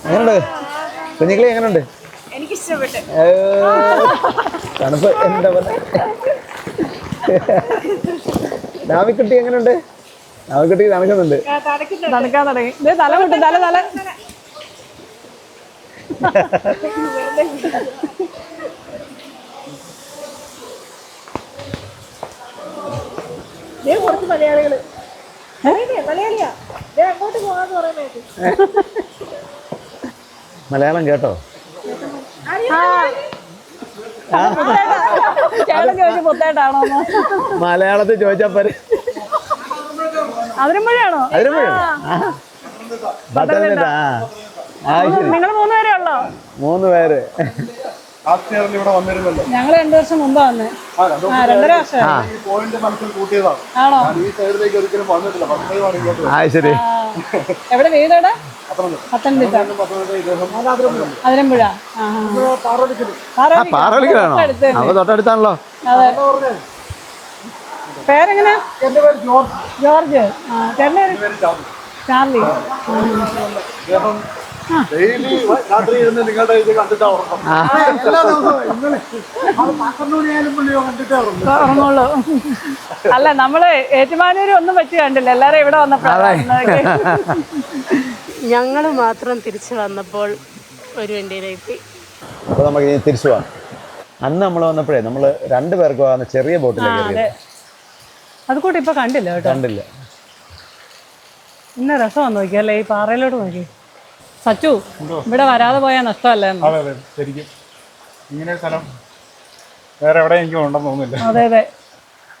എങ്ങനെയുണ്ട് കുഞ്ഞിക്കളി? എങ്ങനെയുണ്ട്? എനിക്കിഷ്ടപ്പെട്ടു. തണുപ്പ് എന്താ പറയുക. നാവിക്കുട്ടി എങ്ങനെയുണ്ട്? നാവിക്കുട്ടി തണുക്കുന്നുണ്ട്. തണുക്കാൻ തുടങ്ങി. തല കിട്ടും, തല തല. കുറച്ച് മലയാളികള് മലയാളിയാ അങ്ങോട്ട് പോവാന്ന് പറയുന്നത്. മലയാളം കേട്ടോ? ചേട്ടൻ ചോദിച്ചു പുത്തേട്ടാണോ? മലയാളത്തിൽ ചോദിച്ചാൽ പോരെ. അതിരമ്പുഴയാണോ? പത്തനംതിട്ട. ആ ശരി, നിങ്ങൾ 3 പേരേ ഉള്ളോ? 3 പേര്. ഇവിടെ വന്നിരുന്നല്ലോ. ഞങ്ങൾ 2 വർഷം മുമ്പ് വന്നേ. 2.5 വർഷം. ഈ പോയിന്റ് മനസ്സിൽ കൂട്ടിയതാണ്. ആണോ? ഞാൻ ഈ സൈഡിലേക്ക് ഒരിക്കലും വന്നിട്ടില്ല. പത്തനംതിട്ട ഇങ്ങോട്ട് ആ ശരി. എവിടെ വീട്? എവിടെ? പത്തനംതിട്ട. അതിരമ്പുഴ. പാറവലിക്കലാണോ? അപ്പൊ തൊട്ടടുത്താണല്ലോ. അതെ. പേരെങ്ങനെ? എന്റെ പേര് ജോർജ്. ജോർജ്. ചേട്ടൻ്റെ പേര് ചാർലി. ചാർലി. അദ്ദേഹം ഡെയിലി രാത്രി ഇരുന്ന് നിങ്ങളുടെ ഇത് കണ്ടിട്ടാ ഉറക്കം. എല്ലാ ദിവസവും ഇന്നലെ 12 മണിയായാലും പുള്ളിയോ കണ്ടിട്ടേ ഉറങ്ങും. ഉറങ്ങുള്ളൂ. അല്ല, നമ്മള് ഏറ്റുമാനൂര് ഒന്നും വെച്ച് കണ്ടില്ല. എല്ലാരും ഇവിടെ വന്നപ്പോഴാണ്. ഞങ്ങൾ മാത്രം തിരിച്ചു വന്നപ്പോൾ ഒരു വണ്ടിയിലേക്ക്. അപ്പൊ നമുക്ക് ഇനി തിരിച്ചു പോവാം. അന്ന് നമ്മൾ വന്നപ്പോഴേ നമ്മള് 2 പേർക്ക് പോകുന്ന ചെറിയ ബോട്ടിലേക്ക് അത് കൂട്ടി ഇപ്പൊ കണ്ടില്ല കേട്ടോ. കണ്ടില്ല. ഇന്ന രസമാന്ന് നോക്കിയല്ലേ ഈ പാറയിലോട്ട് നോക്കി. സച്ചു, ഇവിടെ വരാതെ പോയാൽ നഷ്ടമല്ലായിരുന്നു. അതെ അതെ, ശരിക്കും ഇങ്ങനെ ഒരു സ്ഥലം വേറെ എവിടെ എനിക്ക് ഉണ്ടെന്ന് തോന്നുന്നില്ല. അതെ അതെ.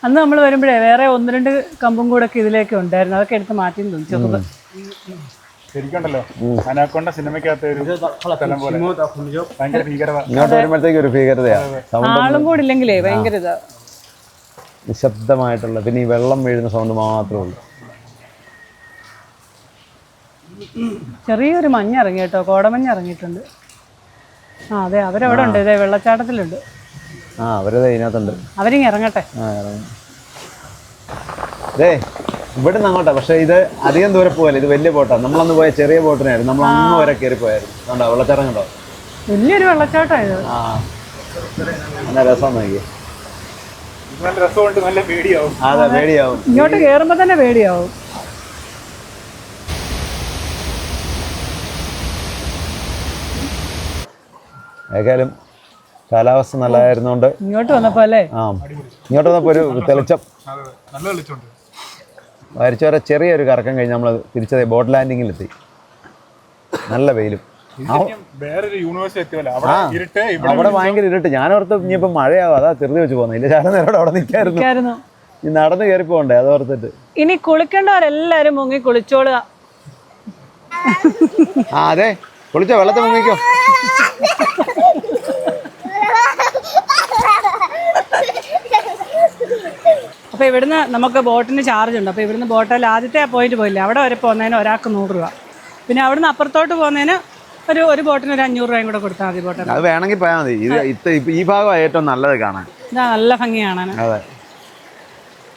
അന്ന് നമ്മൾ വരുമ്പോഴേ വേറെ 1-2 കമ്പും കൂടെ ഒക്കെ ഇതിലേക്ക് ഉണ്ടായിരുന്നു. അതൊക്കെ എടുത്ത് മാറ്റി തോന്നിച്ചത്. ശരിക്കുണ്ടല്ലോ, അനാക്കൊണ്ട സിനിമയ്ക്കകത്ത് ഒരു സ്ഥലം പോലെ ഭയങ്കര ഭീകരത. ഇങ്ങോട്ട് വരുമ്പോഴത്തേക്ക് ഒരു ഭീകരതയാണ്. ആളും കൂടി ഇല്ലെങ്കിലേ ഭയങ്കര ഇതാ, നിശബ്ദമായിട്ടുള്ള. പിന്നെ ഈ വെള്ളം വീഴുന്ന സൗണ്ട് മാത്രമേ ഉള്ളൂ. ചെറിയൊരു മഞ്ഞ് ഇറങ്ങി കേട്ടോ, കോടമഞ്ഞ് ഇറങ്ങിയിട്ടുണ്ട്. അതെ, അവരവിടെ ഉണ്ട്. ഇതേ വെള്ളച്ചാട്ടത്തിലുണ്ട്. അവരത് ഇതിനകത്തുണ്ട്. അവരിങ്ങ് ഇറങ്ങട്ടെ. അതെ, ഇവിടെ നിന്ന് അങ്ങോട്ടാ. പക്ഷെ ഇത് അധികം ദൂരെ പോകല്ലേ. ഇത് വലിയ ബോട്ടാണ്. നമ്മളന്ന് പോയ ചെറിയ ബോട്ടിനായിരുന്നു. നമ്മൾ അന്ന് വരെ കയറി പോയായിരുന്നു. കണ്ടോ വെള്ളച്ചാട്ടം കണ്ടോ? വലിയൊരു വെള്ളച്ചാട്ടം ഇത്. നല്ല രസം നോക്കി. നല്ല രസമുണ്ട്, നല്ല പേടിയാവും. അതെ, പേടിയാവും. ഇങ്ങോട്ട് കയറുമ്പോ തന്നെ പേടിയാവും. ഏതായാലും കാലാവസ്ഥ നല്ലതായിരുന്നോണ്ട് ഇങ്ങോട്ട് വന്നപ്പോ അല്ലേ? ഇങ്ങോട്ട് വന്നപ്പോ ഒരു തെളിച്ചം. നല്ല തെളിച്ചുണ്ട്. വരച്ചോരെ ചെറിയൊരു കറക്കം കഴിഞ്ഞ് നമ്മൾ തിരിച്ചത് ബോട്ട് ലാൻഡിങ്ങിലെത്തി. നല്ല വെയിലും. വേറൊരു യൂണിവേഴ്സിറ്റി എത്തിയല്ലോ. അവിടെ ഭയങ്കര ഇരുട്ട്. ഞാനോർത്ത് ഇനിയിപ്പോൾ മഴയാവും, അതാ ചെറുതി വെച്ച് പോകുന്നത്. ഇല്ല, ശാല നേരോടെ അവിടെ നിൽക്കായിരുന്നു. ഈ നടന്ന് കയറി പോകണ്ടേ, അത് ഓർത്തിട്ട്. ഇനി കുളിക്കേണ്ടവരെല്ലാരും മുങ്ങി കുളിച്ചോളുക. അതെ, കുളിച്ചോ, വെള്ളത്തിൽ മുങ്ങിക്കോ. അപ്പോൾ ഇവിടുന്ന് നമുക്ക് ബോട്ടിന് ചാർജ് ഉണ്ട്. അപ്പോൾ ഇവിടുന്ന് ബോട്ടിൽ ആദ്യത്തെ പോയിന്റ് പോയില്ലേ, അവിടെ വരെ പോകുന്നതിന് ഒരാൾക്ക് 100 രൂപ. പിന്നെ അവിടുന്ന് അപ്പുറത്തോട്ട് പോകുന്നതിന് ഒരു ബോട്ടിന് ഒരു 500 രൂപയും കൂടെ കൊടുത്താൽ മതി. ബോട്ടിൽ അത് വേണമെങ്കിൽ പോയാൽ മതി. ഈ ഭാഗമാണ് ഏറ്റവും നല്ലത് കാണാൻ. ഇതാ നല്ല ഭംഗി കാണാൻ. അതെ,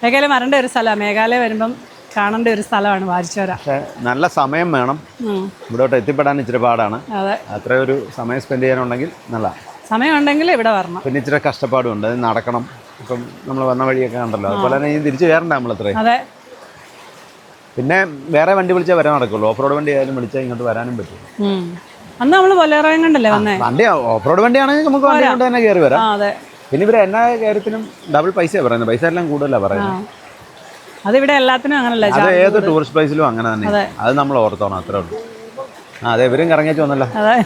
മേഘാലയ വരേണ്ട ഒരു സ്ഥലമാണ്. മേഘാലയ വരുമ്പം കാണേണ്ട ഒരു സ്ഥലമാണ് വാരിച്ചോര. നല്ല സമയം വേണം. ഇവിടോട്ട് എത്തിപ്പെടാൻ ഇച്ചിരി പാടാണ്. അതെ, അത്ര ഒരു സമയം സ്പെൻഡ് ചെയ്യാനുണ്ടെങ്കിൽ നല്ല സമയം ഉണ്ടെങ്കിൽ ഇവിടെ വരണം. പിന്നെ ഇച്ചിരി കഷ്ടപ്പാടും ഉണ്ട്. നടക്കണം. ഇപ്പം നമ്മൾ വന്ന വഴിയൊക്കെ കണ്ടല്ലോ. അതുപോലെ തന്നെ ഇനി തിരിച്ച് കയറണ്ട നമ്മളത്രയും. അതെ. പിന്നെ വേറെ വണ്ടി വിളിച്ചാൽ വരാൻ നടക്കുള്ളൂ. ഓഫ് റോഡ് വണ്ടി ആയാലും വിളിച്ചാൽ ഇങ്ങോട്ട് വരാനും പറ്റും. അന്ന് നമ്മൾ ബൊലേറോയും കണ്ടല്ലേ വന്നേ. വണ്ടി ഓഫ് റോഡ് വണ്ടിയാണെങ്കിൽ നമുക്ക് വണ്ടി കൊണ്ട് തന്നെ കയറി വരാം. അതെ. പിന്നെ ഇവർ എല്ലാ കാര്യത്തിനും ഡബിൾ പൈസയാണ് പറയുന്നത്. പൈസ എല്ലാം കൂടുതലാണ് പറയുന്നത്. അതിവിടെ എല്ലാത്തിനും അങ്ങനല്ല. അത് ഏത് ടൂറിസ്റ്റ് പ്ലേസിലും അങ്ങനെ തന്നെ. അത് നമ്മൾ ഓർത്തോണം, അത്രേ ഉള്ളൂ. അതെ, ഇവരും കറങ്ങിച്ചു വന്നല്ലോ. അതെ.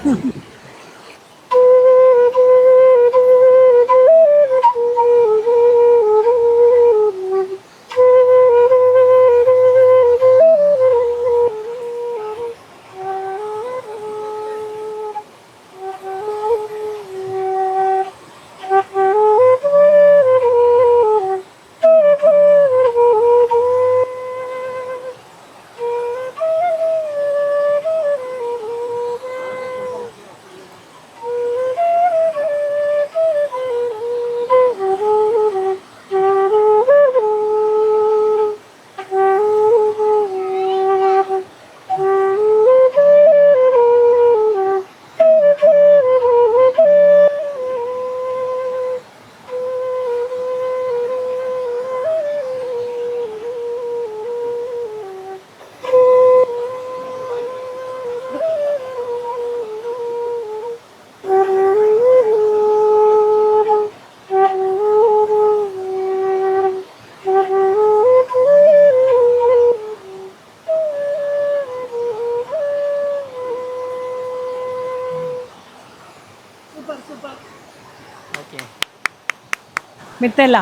മിത്തല്ല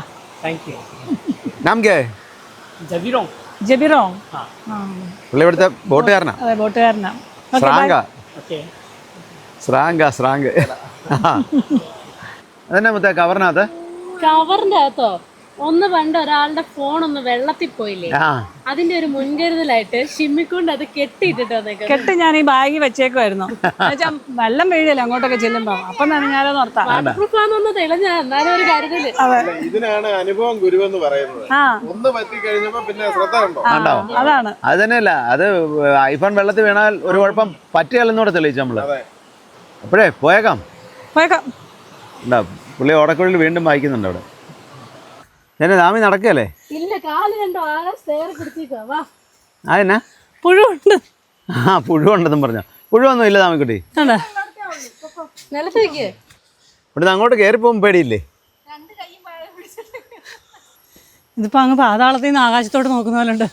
നാം കേ ജബിറോ പുള്ളി ഇവിടുത്തെ ബോട്ടുകാരനാ. അതെ ബോട്ടുകാരനാ. സ്രാങ്ക് അതന്നെ മറ്റേ കവറിനകത്ത് കവറിന്റെ അകത്തോ ഒന്ന് പണ്ട് ഒരാളുടെ ഫോൺ ഒന്ന് വെള്ളത്തിൽ പോയില്ലേ, അതിന്റെ ഒരു മുൻകരുതലായിട്ട് ഷിമ്മിക്കൊണ്ട് അത് കെട്ടിയിട്ടിട്ട് വന്നേക്കാം. കെട്ട് ഞാൻ ഈ ബാഗിൽ വെച്ചേക്കുമായിരുന്നു. വെള്ളം വീഴില്ല അങ്ങോട്ടൊക്കെ ചെല്ലുമ്പോ. അപ്പം ഞാനത് ഓർത്താ വാട്ടർപ്രൂഫാന്നൊന്ന് തെളിഞ്ഞ എന്നാലും ഒരു കരുതല്. ഇതിനാണ് അനുഭവം ഗുരുവെന്ന് പറയുന്നത്. ഒന്ന് പറ്റി കഴിഞ്ഞപ്പോ പിന്നെ ശ്രദ്ധ ഉണ്ടോ? അതാണ്. അത് തന്നെയല്ല, അത് ഐഫോൺ വെള്ളത്തിൽ വീണാൽ ഒരു കുഴപ്പം പറ്റിയാലെന്നൂടെ തെളിയിച്ചു നമ്മള്. അപ്പോഴേ പോയേക്കാം. ഉണ്ടാ പുള്ളി ഓടക്കുള്ളിൽ വീണ്ടും വായിക്കുന്നുണ്ട് അവിടെ. എന്നെ നാമി നടക്കല്ലേ? ഇല്ല, കാല് രണ്ടോ ആകെ സ്റ്റെയർ പിടിച്ചേക്കാ. വാ. അതെന്നാ പുഴുണ്ട്. പുഴുണ്ടെന്നും പറഞ്ഞോ? പുഴുവൊന്നും ഇല്ല നാമിക്കുട്ടി. നിലത്തേക്ക് ഇവിടുന്ന് അങ്ങോട്ട് കയറി പോകുമ്പോൾ പേടിയില്ലേ? ഇതിപ്പോ അങ്ങ് പാതാളത്തിൽ നിന്ന് ആകാശത്തോട്ട് നോക്കുന്ന പോലെ ഉണ്ട്.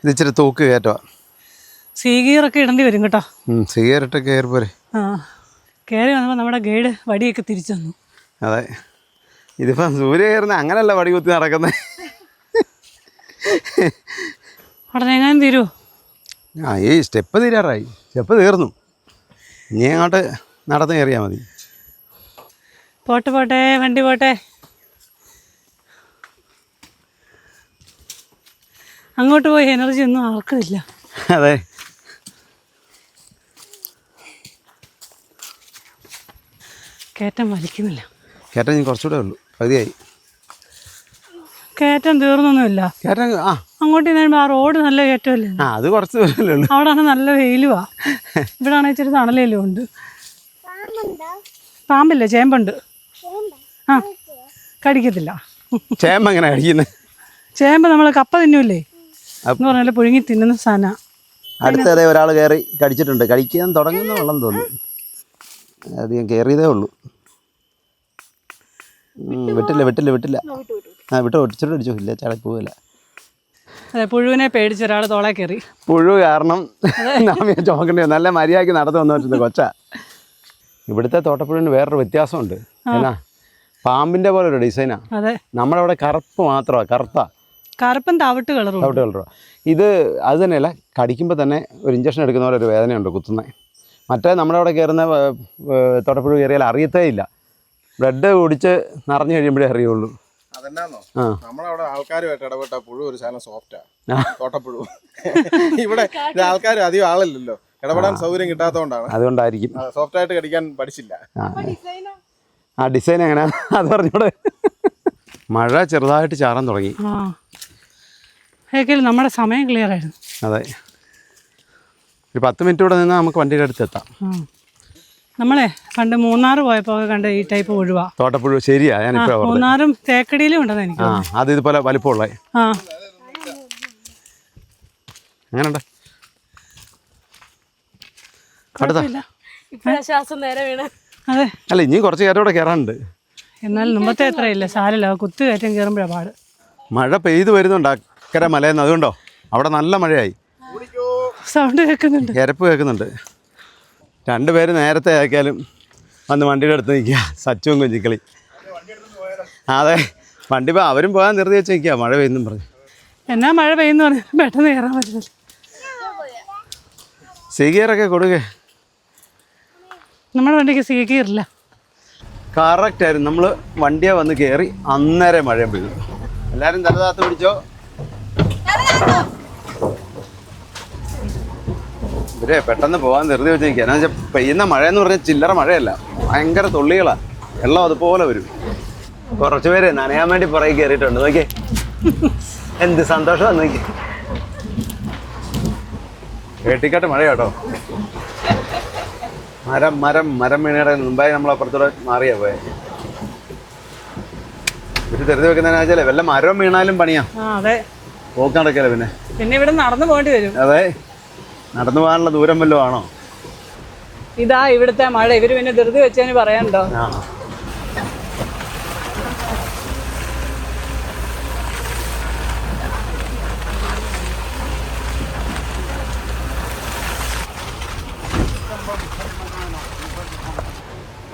ഇത് ഇച്ചിരി തൂക്ക് കയറ്റോ. സീഗിയറൊക്കെ ഇടേണ്ടി വരും കേട്ടോ. സിഗരറ്റ് കയറി പോരെ. കയറി വന്നപ്പോൾ നമ്മുടെ ഗൈഡ് വടിയൊക്കെ തിരിച്ചു തന്നു. അതെ, ഇതിപ്പം സൂര്യ കയറുന്ന അങ്ങനല്ല വടി കുത്തി നടക്കുന്നത്. ഉടനെ എങ്ങാനും തീരുമോ? ഈ സ്റ്റെപ്പ് തീരാറായി. സ്റ്റെപ്പ് തീർന്നു. ഇനി അങ്ങോട്ട് നടന്ന് കയറിയാൽ മതി. പോട്ടെ വണ്ടി പോട്ടെ. അങ്ങോട്ട് പോയി എനർജി ഒന്നും ആർക്കുമില്ല. അതെ, കയറ്റം വലിക്കുന്നില്ല. കയറ്റം ഇനി കുറച്ചുകൂടെ ഉള്ളൂ, പകുതിയായി. കയറ്റം തീർന്നൊന്നുമില്ല. കയറ്റം അങ്ങോട്ട് ചെല്ലുമ്പോൾ ആ റോഡ് നല്ല കയറ്റമല്ലേ. അത് കുറച്ച് ദൂരമല്ലേ ഉള്ളൂ. അവിടെ ആണെങ്കിൽ നല്ല വെയിലുവാ. ഇവിടെ ആണെങ്കിൽ ഇച്ചിരി തണലേലും ഉണ്ട്. പാമ്പില്ല, ചേമ്പുണ്ട്. കടിക്കത്തില്ല. ചേമ്പ് എങ്ങനെ കടിക്കുന്നത്? ചേമ്പ് നമ്മൾ കപ്പ തിന്നൂല്ലേ എന്ന് പറഞ്ഞാൽ പുഴുങ്ങി തിന്നുന്ന സാധന. അടുത്തതേ ഒരാൾ കയറി കടിച്ചിട്ടുണ്ട്. കടിക്കാൻ തുടങ്ങുന്ന വെള്ളം തോന്നുന്നു. അധികം കയറിയതേ ഉള്ളൂ. വിട്ടില്ല. വിട്ടോ ഒടിച്ചിട്ട് അടിച്ചോ. ഇല്ല, ചടക്ക് പോവില്ല. അതെ, പുഴുവിനെ പേടിച്ച് ഒരാൾ തോളെ കയറി. പുഴു കാരണം നാമിയെ ചോക്കണ്ടേ. നല്ല മര്യാദയ്ക്ക് നടന്നു വന്നു വെച്ചത് കൊച്ച. ഇവിടുത്തെ തോട്ടപ്പുഴുവിന് വേറൊരു വ്യത്യാസമുണ്ട്. എന്നാ പാമ്പിൻ്റെ പോലെ ഒരു ഡിസൈനാ. അതെ, നമ്മളവിടെ കറുപ്പ് മാത്രമാണ്. കറുപ്പും തവിട്ട് കളറും. ഇത് അത് തന്നെയല്ല, കടിക്കുമ്പോൾ തന്നെ ഒരു ഇഞ്ചക്ഷൻ എടുക്കുന്ന പോലെ ഒരു വേദനയുണ്ട് കുത്തുന്നത്. മറ്റേ നമ്മുടെ അവിടെ കയറുന്ന തോട്ടപ്പുഴു കയറിയാൽ അറിയത്തേ ഇല്ല. ബ്ലഡ് കുടിച്ച് നിറഞ്ഞു കഴിയുമ്പോഴേ അറിയുള്ളൂ. അതെന്നാന്നോ, നമ്മളവിടെ ആൾക്കാരുമായിട്ട് ഇടപെട്ട പുഴു ഒരു ശാലം സോഫ്റ്റാ. തോട്ടപ്പുഴു ഇവിടെ ആൾക്കാർ അധികം ആളില്ലല്ലോ, ഇടപെടാൻ സൗകര്യം കിട്ടാത്തതുകൊണ്ടാണ്. അതുകൊണ്ടായിരിക്കും സോഫ്റ്റ് ആയിട്ട് കടിക്കാൻ പഠിച്ചില്ല. ആ ഡിസൈൻ എങ്ങനെയാ അത് പറഞ്ഞോടെ. മഴ ചെറുതായിട്ട് ചാറാൻ തുടങ്ങി. നമ്മുടെ സമയം ക്ലിയർ ആയിരുന്നു. അതെ, ഒരു 10 മിനിറ്റ് കൂടെ നിന്നാൽ നമുക്ക് വണ്ടിയുടെ അടുത്ത് എത്താം. നമ്മളെ പണ്ട് മൂന്നാർ പോയപ്പോൾ കണ്ട ഈ ടൈപ്പ് ഒഴിവാ തോട്ടപ്പുഴു. ശരിയാ, ഞാനിപ്പോ മൂന്നാറും തേക്കടിയിലും ഉണ്ടെന്ന് എനിക്ക്. അത് ഇതുപോലെ വലിപ്പമുള്ള. എങ്ങനെയുണ്ട്? ശ്വാസം നേരെ വീണ. അതെ, അല്ല ഇനി കുറച്ച് കയറ്റം കൂടെ കയറാനുണ്ട്. എന്നാലും മുമ്പത്തെ അത്രയില്ല. സാരല്ല, കുത്തു കയറ്റം കയറുമ്പോഴാണ് പാട്. മഴ പെയ്തു വരുന്നുണ്ട് അക്കരെ മലയെന്ന്. അതുകൊണ്ടോ അവിടെ നല്ല മഴയായി. സൗണ്ട് കേൾക്കുന്നുണ്ട്, ഇരപ്പ് കേൾക്കുന്നുണ്ട്. രണ്ടുപേര് നേരത്തെ ആക്കിയാലും വന്ന് വണ്ടിയുടെ അടുത്ത് നിൽക്കുക. സച്ചുവും കുഞ്ഞിക്കളി. അതെ, വണ്ടി അവരും പോകാൻ നിർത്തി വെച്ച് നിൽക്കുക. മഴ പെയ്യുന്നും പറഞ്ഞു. എന്നാ മഴ പെയ്യുന്നു പറഞ്ഞു പെട്ടെന്ന് കയറാൻ പറ്റില്ല. സീഗിയറൊക്കെ കൊടുക്കേ. നമ്മുടെ വണ്ടിക്ക് സീഗിയറില്ല. കറക്റ്റായിരുന്നു. നമ്മൾ വണ്ടിയെ വന്ന് കയറി അന്നേരം മഴയും പെയ്തു. എല്ലാവരും തലതാത്ത് പിടിച്ചോ. ഇവരെ പെട്ടെന്ന് പോകാൻ ധൃതി വെച്ച് നിൽക്കുക. എന്നാന്ന് വെച്ചാൽ പെയ്യുന്ന മഴയെന്ന് പറഞ്ഞാൽ ചില്ലറ മഴയല്ല, ഭയങ്കര തുള്ളികളാണ്. വെള്ളം അതുപോലെ വരും. കുറച്ച് പേര് നനയാൻ വേണ്ടി പുറകെ കയറിയിട്ടുണ്ട്. നോക്കിയേ, എന്ത് സന്തോഷമാണ് നോക്കി. കേട്ടിക്കാട്ട് മഴ കേട്ടോ. മരം വീണയുടെ മുമ്പായി നമ്മൾ അപ്പുറത്തൂടെ മാറിയാ പോയെ. ഇവര് ധൃതി വെക്കുന്നതെന്ന് വെച്ചാലേ വല്ല മരം വീണാലും പണിയാ. അതെ, പോക്ക് നടക്കല്ലേ. പിന്നെ ഇവിടെ നടന്നു പോകേണ്ടി വരും. അതെ, നടന്നു പോകാനുള്ള ദൂരം വല്ലതും ആണോ? ഇതാ ഇവിടുത്തെ മഴ. ഇവര് പിന്നെ ധൃതി വെച്ചതിന് പറയാനുണ്ടോ?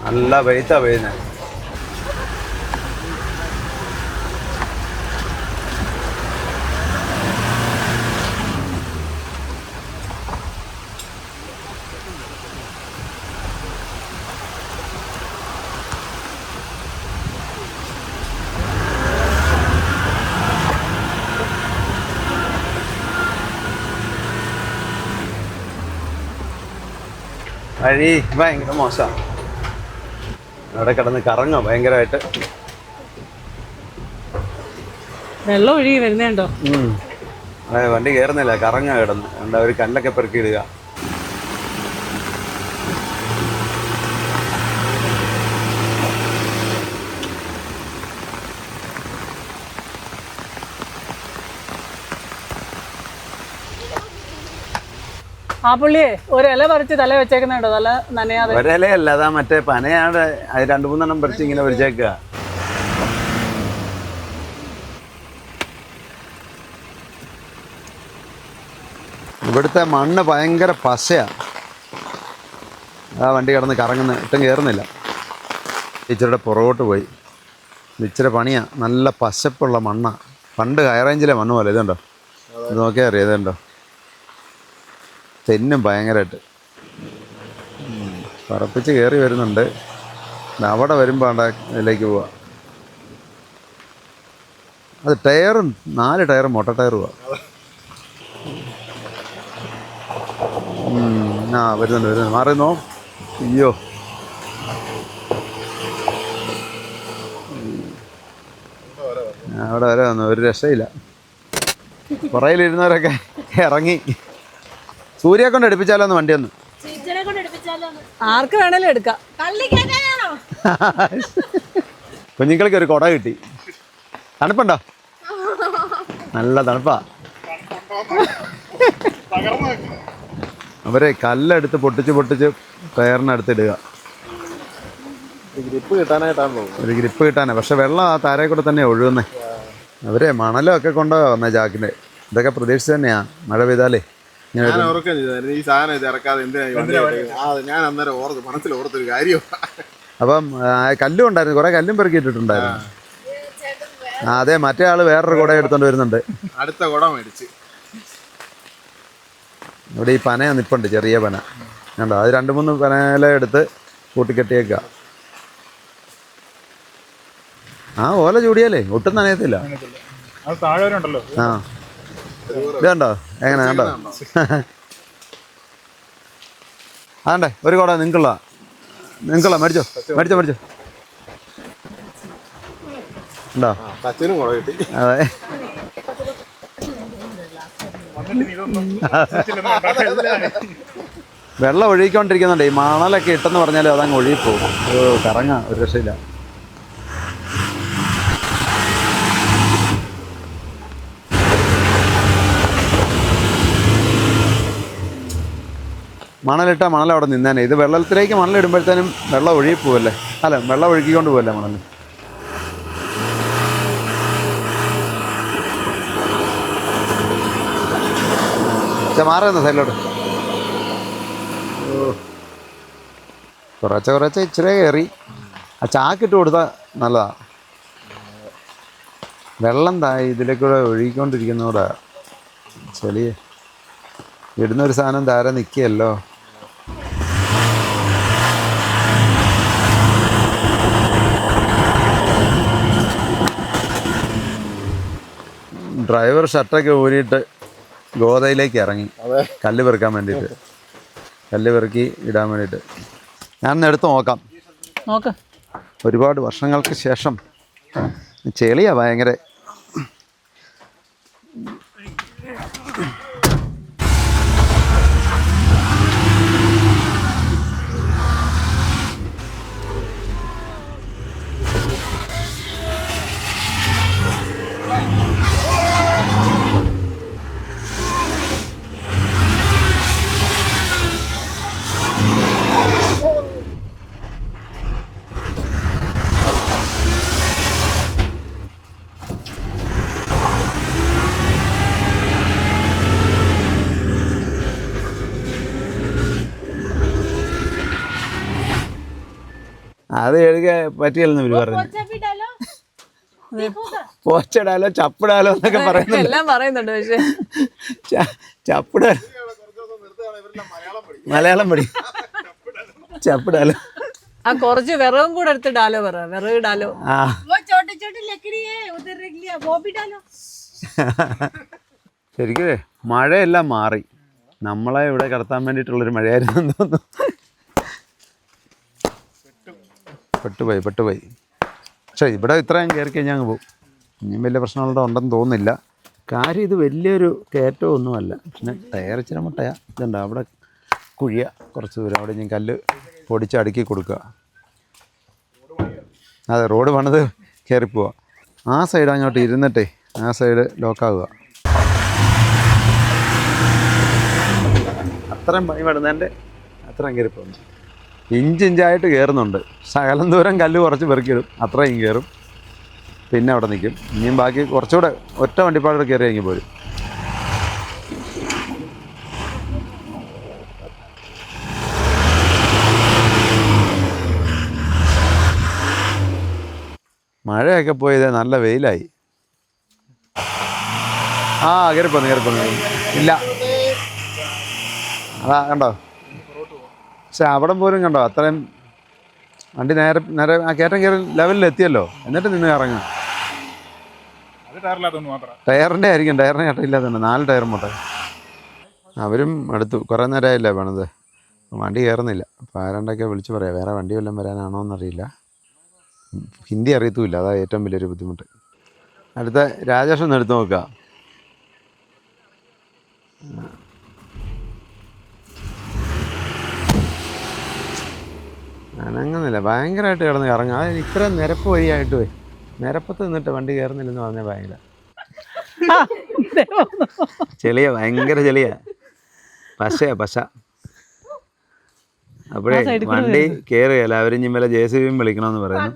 നല്ല വെയിറ്റാ പെയ്യുന്നത്. വഴി ഭയങ്കര മോശമാണ്. അവിടെ കിടന്ന് കറങ്ങുക ഭയങ്കരമായിട്ട്. വെള്ളം ഒഴുകി വരുന്നുണ്ടോ? അതെ, വണ്ടി കയറുന്നില്ല, കറങ്ങുക കിടന്ന്. എന്താ ഒരു കല്ലൊക്കെ പെറുക്കിയിടുക. ആ പുള്ളിയെ ഒരു ഇല പറിച്ച് തല വെച്ചേക്കുന്നുണ്ടോ? തല നനയാതെ. ഒരലയല്ല, അതാ മറ്റേ പനയാണ്. അത് 2-3 പറിച്ച് ഇങ്ങനെ പറിച്ചേക്കുക. ഇവിടുത്തെ മണ്ണ് ഭയങ്കര പശയാണ്. ആ വണ്ടി കിടന്ന് കറങ്ങുന്ന ഇട്ടും കയറുന്നില്ല. ഇച്ചിരിയുടെ പുറകോട്ട് പോയി. ഇച്ചിരി പണിയാണ്. നല്ല പശപ്പുള്ള മണ്ണാണ്. പണ്ട് ഹൈറേഞ്ചിലെ മണ്ണ് പോലെ. ഇതുണ്ടോ? ഇത് നോക്കിയാൽ അറിയാം. ഇതുണ്ടോ? തെന്നും ഭയങ്കരമായിട്ട് പറപ്പിച്ച് കയറി വരുന്നുണ്ട്. അവിടെ വരുമ്പോൾ ഇതിലേക്ക് പോവാ. അത് ടയറും 4 ടയറും മൊട്ട ടയറുമാണ്. വരുന്നുണ്ട്. മാറുന്നോ? അയ്യോ, അവിടെ വരെ വന്നു. ഒരു രക്ഷയില്ല. പുറയിലിരുന്നവരൊക്കെ ഇറങ്ങി. സൂര്യ കൊണ്ട് എടുപ്പിച്ചാലോ ഒന്ന് വണ്ടി ഒന്ന്. ആർക്ക് വേണേലും എടുക്കാം. കുഞ്ഞുങ്ങൾക്ക് ഒരു കുട കിട്ടി. തണുപ്പുണ്ടോ? നല്ല തണുപ്പാ. അവരെ കല്ലെടുത്ത് പൊട്ടിച്ച് ടയറിനടുത്തിടുക. ഗ്രിപ്പ് കിട്ടാനായിട്ടാണ്. ഒരു ഗ്രിപ്പ് കിട്ടാനാ. പക്ഷെ വെള്ളം ആ താരയിൽ കൂടെ തന്നെ ഒഴുകുന്നേ. അവരെ മണലൊക്കെ കൊണ്ടുപോകാൻ വന്നേ ചാക്കിൻ്റെ. ഇതൊക്കെ പ്രതീക്ഷിച്ച് തന്നെയാ മഴ പെയ്താലേ. ഞാൻ ഓർക്കാൻ ചെയ്തായിരുന്നു ഈ സാധനം ഇത് ഇറക്കാതെ ഞാൻ അന്നേരം മനസ്സിൽ ഓർത്തൊരു കാര്യം. അപ്പം കല്ലും ഉണ്ടായിരുന്നു, കുറേ കല്ലും പെറുക്കിയിട്ടിട്ടുണ്ടായിരുന്നു. അതെ, മറ്റേ ആള് വേറൊരു കുട എടുത്തോണ്ട് വരുന്നുണ്ട്. അടുത്ത കുട മേടിച്ച് ഇവിടെ ഈ പന നിപ്പുണ്ട്, ചെറിയ പന കണ്ടോ? അത് 2-3 പനയില എടുത്ത് കൂട്ടിക്കെട്ടിയേക്കുക. ആ ഓല ചൂടിയാലേ ഒട്ടും നനയത്തില്ല. ആ ഇതുണ്ടോ? എങ്ങനെ കണ്ടോ? ആണ്ടേ ഒരു കുട നിങ്ങൾക്കുള്ള മേടിച്ചോ ഉണ്ടോ? അച്ഛനും കുട കിട്ടി. അതെ, വെള്ളം ഒഴുകിക്കൊണ്ടിരിക്കുന്നുണ്ട്. ഈ മണലൊക്കെ ഇട്ടെന്ന് പറഞ്ഞാലും അതങ്ങ് ഒഴുകിപ്പോകും. കറങ്ങാ, ഒരു രക്ഷയില്ല. മണലിട്ടാൽ മണൽ അവിടെ നിന്നേനെ. ഇത് വെള്ളത്തിലേക്ക് മണലിടുമ്പോഴത്തേനും വെള്ളം ഒഴുകിപ്പോവല്ലേ. അല്ല, വെള്ളം ഒഴുകിക്കൊണ്ട് പോവല്ലേ മണൽ. മാറുന്ന സൈഡിലോട്ട് കുറച്ച് ഇച്ചിരി കയറി. ആ ചാക്കിട്ട് കൊടുത്താൽ നല്ലതാ. വെള്ളം ഇതിലേക്കൂടെ ഒഴുകിക്കൊണ്ടിരിക്കുന്നതോടെ ചെളിയ ഇടുന്നൊരു സാധനം താരെ നിൽക്കുകയല്ലോ. ഡ്രൈവർ ഷർട്ടൊക്കെ ഊരിയിട്ട് ഗോതയിലേക്ക് ഇറങ്ങി കല്ല് പെറുക്കാൻ വേണ്ടിയിട്ട്. കല്ല് പെറുക്കി ഇടാൻ വേണ്ടിയിട്ട്. ഞാനൊന്ന് എടുത്ത് നോക്കാം. ഒരുപാട് വർഷങ്ങൾക്ക് ശേഷം. ചെളിയാ ഭയങ്കര. അത് എഴുക പറ്റിയല്ലെന്ന് ഇവര് പറഞ്ഞു. പോച്ചടാലോ ചപ്പിടാലോ എന്നൊക്കെ പറയുന്നുണ്ട്. എല്ലാം പറയുന്നുണ്ട്. പക്ഷേ ചപ്പിടാലോ, മലയാളം പഠി. ചപ്പിടാലോ. ആ കുറച്ച് വിറകും കൂടെ എടുത്ത് ഡാലോ വിറക് ഡാലോ. ആ ശരിക്കും മഴയെല്ലാം മാറി. നമ്മളെ ഇവിടെ കിടത്താൻ വേണ്ടിയിട്ടുള്ളൊരു മഴയായിരുന്നു തോന്നുന്നു. പെട്ടുപോയി. പക്ഷേ ഇവിടെ ഇത്രയും കയറി കഴിഞ്ഞാൽ അങ്ങ് പോകും. ഇനിയും വലിയ പ്രശ്നങ്ങളുടെ ഉണ്ടെന്ന് തോന്നുന്നില്ല. കാര്യം ഇത് വലിയൊരു കയറ്റമൊന്നുമല്ല. പിന്നെ ടയർ ഇച്ചിരി മുട്ടയാ. ഇതുണ്ട് അവിടെ കുഴിയ കുറച്ച് ദൂരം. അവിടെ ഞാൻ കല്ല് പൊടിച്ച് അടുക്കി കൊടുക്കുക. അതെ, റോഡ് പണിത് കയറിപ്പോവുക. ആ സൈഡ് അങ്ങോട്ട് ഇരുന്നിട്ടേ ആ സൈഡ് ലോക്കാവുക. അത്രയും പണി പെടുന്നതിൻ്റെ അത്രയും കയറി പോകുന്നു. ഇഞ്ചായിട്ട് കയറുന്നുണ്ട്. ശകലം ദൂരം കല്ല് കുറച്ച് പെറുക്കിയിടും, അത്രയും കയറും. പിന്നെ അവിടെ നിൽക്കും. ഇനിയും ബാക്കി കുറച്ചുകൂടെ ഒറ്റ വണ്ടിപ്പാടോടെ കയറി കഴിഞ്ഞ് പോരും. മഴയൊക്കെ പോയത് നല്ല വെയിലായി. ആ കയറിപ്പോന്നു ഇല്ല. അതാ കണ്ടോ. പക്ഷെ അവിടെ പോലും കണ്ടോ അത്രയും വണ്ടി നേരെ ആ കയറ്റം കയറി ലെവലിലെത്തിയല്ലോ. എന്നിട്ട് നിന്ന് ഇറങ്ങുക. ടയറിൻ്റെ ആയിരിക്കും. ടയറിന് കട്ടയില്ലാത്തതുണ്ട്. 4 ടയറും മുട്ട. അവരും അടുത്തു. കുറേ നേരമായില്ലേ പണിത്. വണ്ടി കയറുന്നില്ല. അപ്പോൾ ആരാണ്ടൊക്കെ വിളിച്ച് പറയാം. വേറെ വണ്ടി വല്ലതും വരാനാണോ എന്നറിയില്ല. ഹിന്ദി അറിയത്തുമില്ല. അതാണ് ഏറ്റവും വലിയൊരു ബുദ്ധിമുട്ട്. അടുത്ത രാജേഷ് ഒന്ന് എടുത്ത് നോക്കുക. അനങ്ങുന്നില്ല. ഭയങ്കരമായിട്ട് കിടന്ന് ഇറങ്ങുക. അത് ഇത്രയും നിരപ്പ് വഴിയായിട്ട് പോയി. നിരപ്പത്ത് നിന്നിട്ട് വണ്ടി കയറുന്നില്ലെന്ന് പറഞ്ഞാൽ ഭയങ്കര ചെളിയ. ഭയങ്കര ചെളിയ. പശ അപ്പോഴേ വണ്ടി കയറുകയല്ല. അവരിഞ്ഞി മേലെ JCB വിളിക്കണമെന്ന് പറയുന്നു.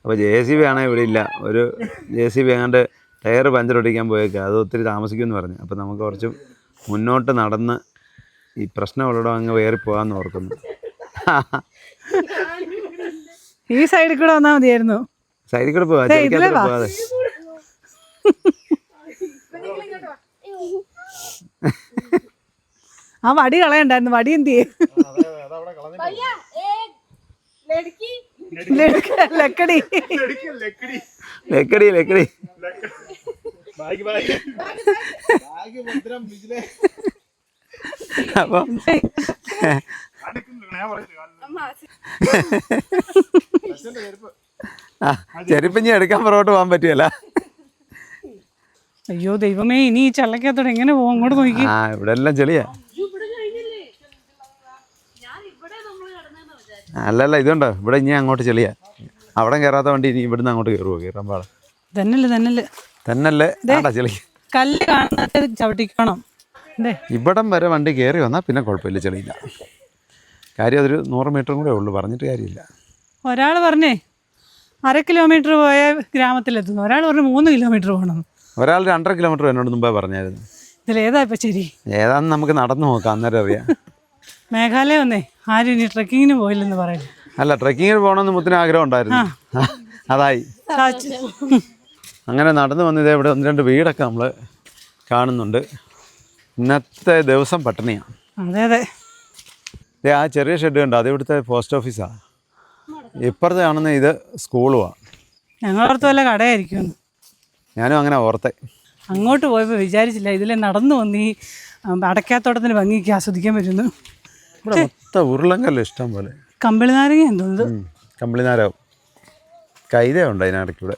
അപ്പോൾ JCB ആണെങ്കിൽ ഇവിടെ ഇല്ല. ഒരു JCB എങ്ങാണ്ട് ടയർ പഞ്ചർ ഒട്ടിക്കാൻ പോയേക്കുക. അത് ഒത്തിരി താമസിക്കുമെന്ന് പറഞ്ഞു. അപ്പോൾ നമുക്ക് കുറച്ച് മുന്നോട്ട് നടന്ന് ഈ പ്രശ്നമുള്ളടോ അങ്ങ് കയറി പോകാമെന്ന് ഓർക്കുന്നു. ഈ സൈഡിൽ കൂടെ വന്നാൽ മതിയായിരുന്നു. സൈഡിൽ കൂടെ പോവാ. പോവാതെ ആ വടി കളയണ്ടായിരുന്നു. വടി എന്ത് ചെയ്യും? ലക്കടി. അപ്പം ചെരുപ്പിഞ്ഞ് എടുക്കാൻ പുറകോട്ട് പോകാൻ പറ്റിയല്ല. അയ്യോ ദൈവമേ, ഇനി ഈ ചള്ളക്കകത്തോടെ എങ്ങനെ പോകും? അങ്ങോട്ട് നോക്കി. ഇവിടെ എല്ലാം ചെളിയാ. അല്ലല്ല, ഇതുണ്ടോ ഇവിടെ ഇനി അങ്ങോട്ട് ചെളിയാ. അവിടെ കയറാത്ത വണ്ടി ഇനി ഇവിടുന്ന് അങ്ങോട്ട് കയറുമോ? കയറാൻ പാടാ. തന്നല്ലേ ചെളി. കല്ല് കാണാത്ത ചവിട്ടിക്കണം. ഇവിടം വരെ വണ്ടി കയറി വന്നാൽ പിന്നെ കുഴപ്പമില്ല, ചെളിയില്ല. കാര്യം അതൊരു 100 മീറ്ററും കൂടെ ഉള്ളൂ. പറഞ്ഞിട്ട് കാര്യമില്ല. ഒരാൾ പറഞ്ഞേ 1/2 കിലോമീറ്റർ പോയ ഗ്രാമത്തിലെത്തുന്നു. ഒരാൾ പറഞ്ഞു 3 കിലോമീറ്റർ പോകണം. ഒരാൾ 2.5 കിലോമീറ്റർ എന്നോട് മുമ്പേ പറഞ്ഞായിരുന്നു. ഇതിലേതാ ഇപ്പം ശരി? ഏതാന്ന് നമുക്ക് നടന്നു നോക്കാം, അന്നേരം അറിയാം. മേഘാലയ വന്നേ ആരും ഇനി ട്രെക്കിങ്ങിന് പോയില്ലെന്ന് പറയുന്നു. അല്ല, ട്രെക്കിങ്ങിന് പോകണമെന്ന് മുത്തിന് ആഗ്രഹം ഉണ്ടായിരുന്നു. അതായി. അങ്ങനെ നടന്നു വന്നത് ഇവിടെ 1-2 വീടൊക്കെ നമ്മൾ കാണുന്നുണ്ട്. ഇന്നത്തെ ദിവസം പട്ടിണിയാണ്. അതെ. ആ ചെറിയ ഷെഡ് കണ്ടോ, അത് ഇവിടുത്തെ പോസ്റ്റ് ഓഫീസാണ്. ഇപ്പുറത്ത് കാണുന്ന ഇത് സ്കൂളുമാണ്. ഞങ്ങളോർത്ത് വല്ല കടയായിരിക്കും. ഞാനും അങ്ങനെ ഓർത്തെ. അങ്ങോട്ട് പോയപ്പോൾ വിചാരിച്ചില്ല ഇതിലെ നടന്നു വന്ന് ഈ അടയ്ക്കാത്തോട്ടത്തിന് ഭംഗിക്ക് ആസ്വദിക്കാൻ പറ്റുന്നു. ഇവിടെ മൊത്തം ഉരുളങ്കല്ല് ഇഷ്ടം പോലെ. കമ്പിളിനാരങ്ങ എന്തോന്നത്? കമ്പിളിനാരവും കൈതയുണ്ട് അതിനിടയ്ക്കൂടെ.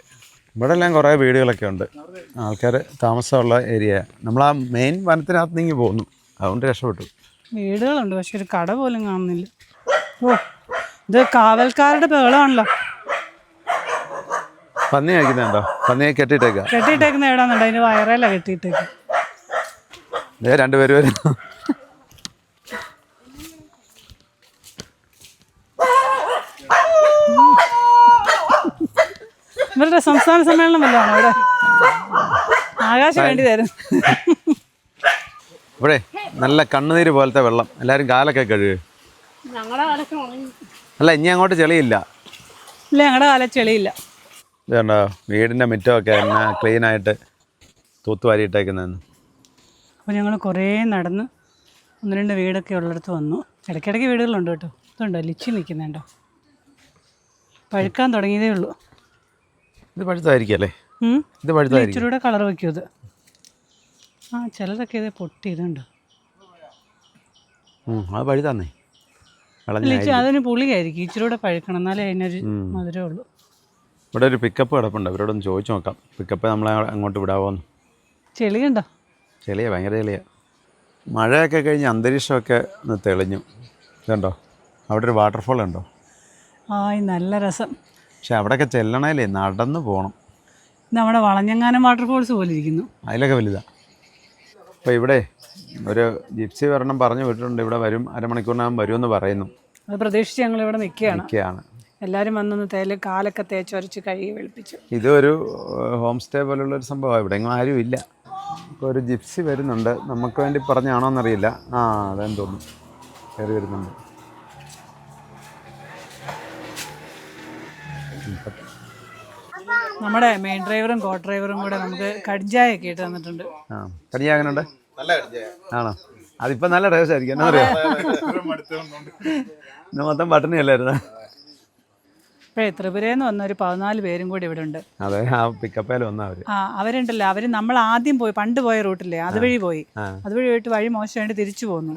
ഇവിടെ എല്ലാം കുറേ വീടുകളൊക്കെ ഉണ്ട്. ആൾക്കാർ താമസമുള്ള ഏരിയ. നമ്മൾ ആ മെയിൻ വനത്തിനകത്ത് നീങ്ങി പോകുന്നു. അതുകൊണ്ട് രക്ഷപ്പെട്ടു. വീടുകളുണ്ട്, പക്ഷെ ഒരു കട പോലും കാണുന്നില്ല. ഓ, ഇത് കാവൽക്കാരുടെ ബഹളമാണല്ലോ. പന്നി കഴിക്കുന്നുണ്ടോ? പന്നിയെ കെട്ടിയിട്ടേക്കുന്ന എവിടാന്നുണ്ടോ? അതിന് വയറേല കെട്ടിയിട്ടേക്ക്. 2 പേര് വരും. ഇവരുടെ സംസ്ഥാന സമ്മേളനം വല്ലതാണോ അവിടെ? ആകാശം വേണ്ടി തരും. ഇവിടെ നല്ല കണ്ണുനീര് പോലത്തെ വെള്ളം. എല്ലാവരും കാലൊക്കെ കഴുകുക. അല്ല, ഇനി അങ്ങോട്ട് ചെളിയില്ല. ഇല്ല, ഞങ്ങളുടെ കാലം ചെളിയില്ല. ഇതുണ്ടോ വീടിൻ്റെ മുറ്റമൊക്കെ എന്നാ ക്ലീനായിട്ട് തൂത്തുവാരിയിട്ടേക്കുന്നതെന്ന്. അപ്പോൾ ഞങ്ങൾ കുറേ നടന്ന് 1-2 വീടൊക്കെ ഉള്ളിടത്ത് വന്നു. ഇടയ്ക്കിടയ്ക്ക് വീടുകളുണ്ട് കേട്ടോ. ഇതുണ്ടോ ലിച്ചി നിൽക്കുന്നുണ്ടോ? പഴുക്കാൻ തുടങ്ങിയതേ ഉള്ളൂ. ഇത് പഴുത്തായിരിക്കും അല്ലേ? ഇത് പഴുത്തായിരിക്കും. ഇച്ചിരൂടെ കളർ വയ്ക്കും ഇത്. ചിലതൊക്കെ ഇത് പൊട്ടി. ഇതുണ്ടോ? അത് പഴുത്താന്നേ. വിളഞ്ഞായിരിക്കും. അതിന് പുളിയായിരിക്കും, ഇച്ചിരി കൂടെ പഴുക്കണം എന്നാലേ അതിനൊരു മധുരമേ ഉള്ളൂ. ഇവിടെ ഒരു പിക്കപ്പ് കിടപ്പുണ്ട്, അവരോടൊന്ന് ചോദിച്ചു നോക്കാം. പിക്കപ്പ് നമ്മളെ അങ്ങോട്ട് വിടാവോന്ന്. ചെളിയുണ്ടോ? ചെളിയാണ്, ഭയങ്കര ചെളിയാണ്. മഴയൊക്കെ കഴിഞ്ഞ് അന്തരീക്ഷമൊക്കെ ഒന്ന് തെളിഞ്ഞു. ഇതുണ്ടോ അവിടെ ഒരു വാട്ടർഫോൾ ഉണ്ടോ? നല്ല രസം. പക്ഷെ അവിടെയൊക്കെ ചെല്ലണേലേ നടന്ന് പോകണം. നമ്മുടെ വളഞ്ഞങ്ങാനം വാട്ടർഫോൾസ് പോലെ ഇരിക്കുന്നു. അതിലൊക്കെ വലുതാണ്. അപ്പോൾ ഇവിടെ ഒരു ജിപ്സി വരണം പറഞ്ഞു വിട്ടിട്ടുണ്ട്. ഇവിടെ വരും, അരമണിക്കൂറിനകം വരുമെന്ന് പറയുന്നു. അത് പ്രതീക്ഷിച്ച് ഞങ്ങളിവിടെ നിൽക്കുകയാണ്. എല്ലാവരും വന്നൊന്ന് കാലൊക്കെ തേച്ചൊരച്ച് കഴുകി വെളുപ്പിച്ചു. ഇതൊരു ഹോം സ്റ്റേ പോലുള്ളൊരു സംഭവമാണ്. ഇവിടെ എങ്ങും ആരും ഇല്ല. ഇപ്പോൾ ഒരു ജിപ്സി വരുന്നുണ്ട്, നമുക്ക് വേണ്ടി പറഞ്ഞാണോന്നറിയില്ല. അതെന്ന് തോന്നുന്നു, കയറി വരുന്നുണ്ട്. നമ്മുടെ മെയിൻ ഡ്രൈവറും കോ ഡ്രൈവറും കൂടെ നമുക്ക് കടിഞ്ചായൊക്കെ ഇട്ട് തന്നിട്ടുണ്ട്. കടിഞ്ഞാകനുണ്ട് ആണോ? അതിപ്പോൾ നല്ല ടേസ്റ്റ് ആയിരിക്കും. എന്നാ പറയാ, ഇന്ന് മൊത്തം പട്ടിണിയല്ലായിരുന്നു. ഇപ്പോഴേ ത്രിപുരയിൽ വന്ന ഒരു 14 പേരും കൂടി ഇവിടെ ഉണ്ട്. അതെ, ആ പിക്കപ്പേൽ വന്നാൽ അവരുണ്ടല്ലോ, അവർ നമ്മൾ ആദ്യം പണ്ട് പോയ റൂട്ടില്ലേ അതുവഴി പോയി. അതുവഴി പോയിട്ട് വഴി മോശമായിട്ട് തിരിച്ചു പോന്നു.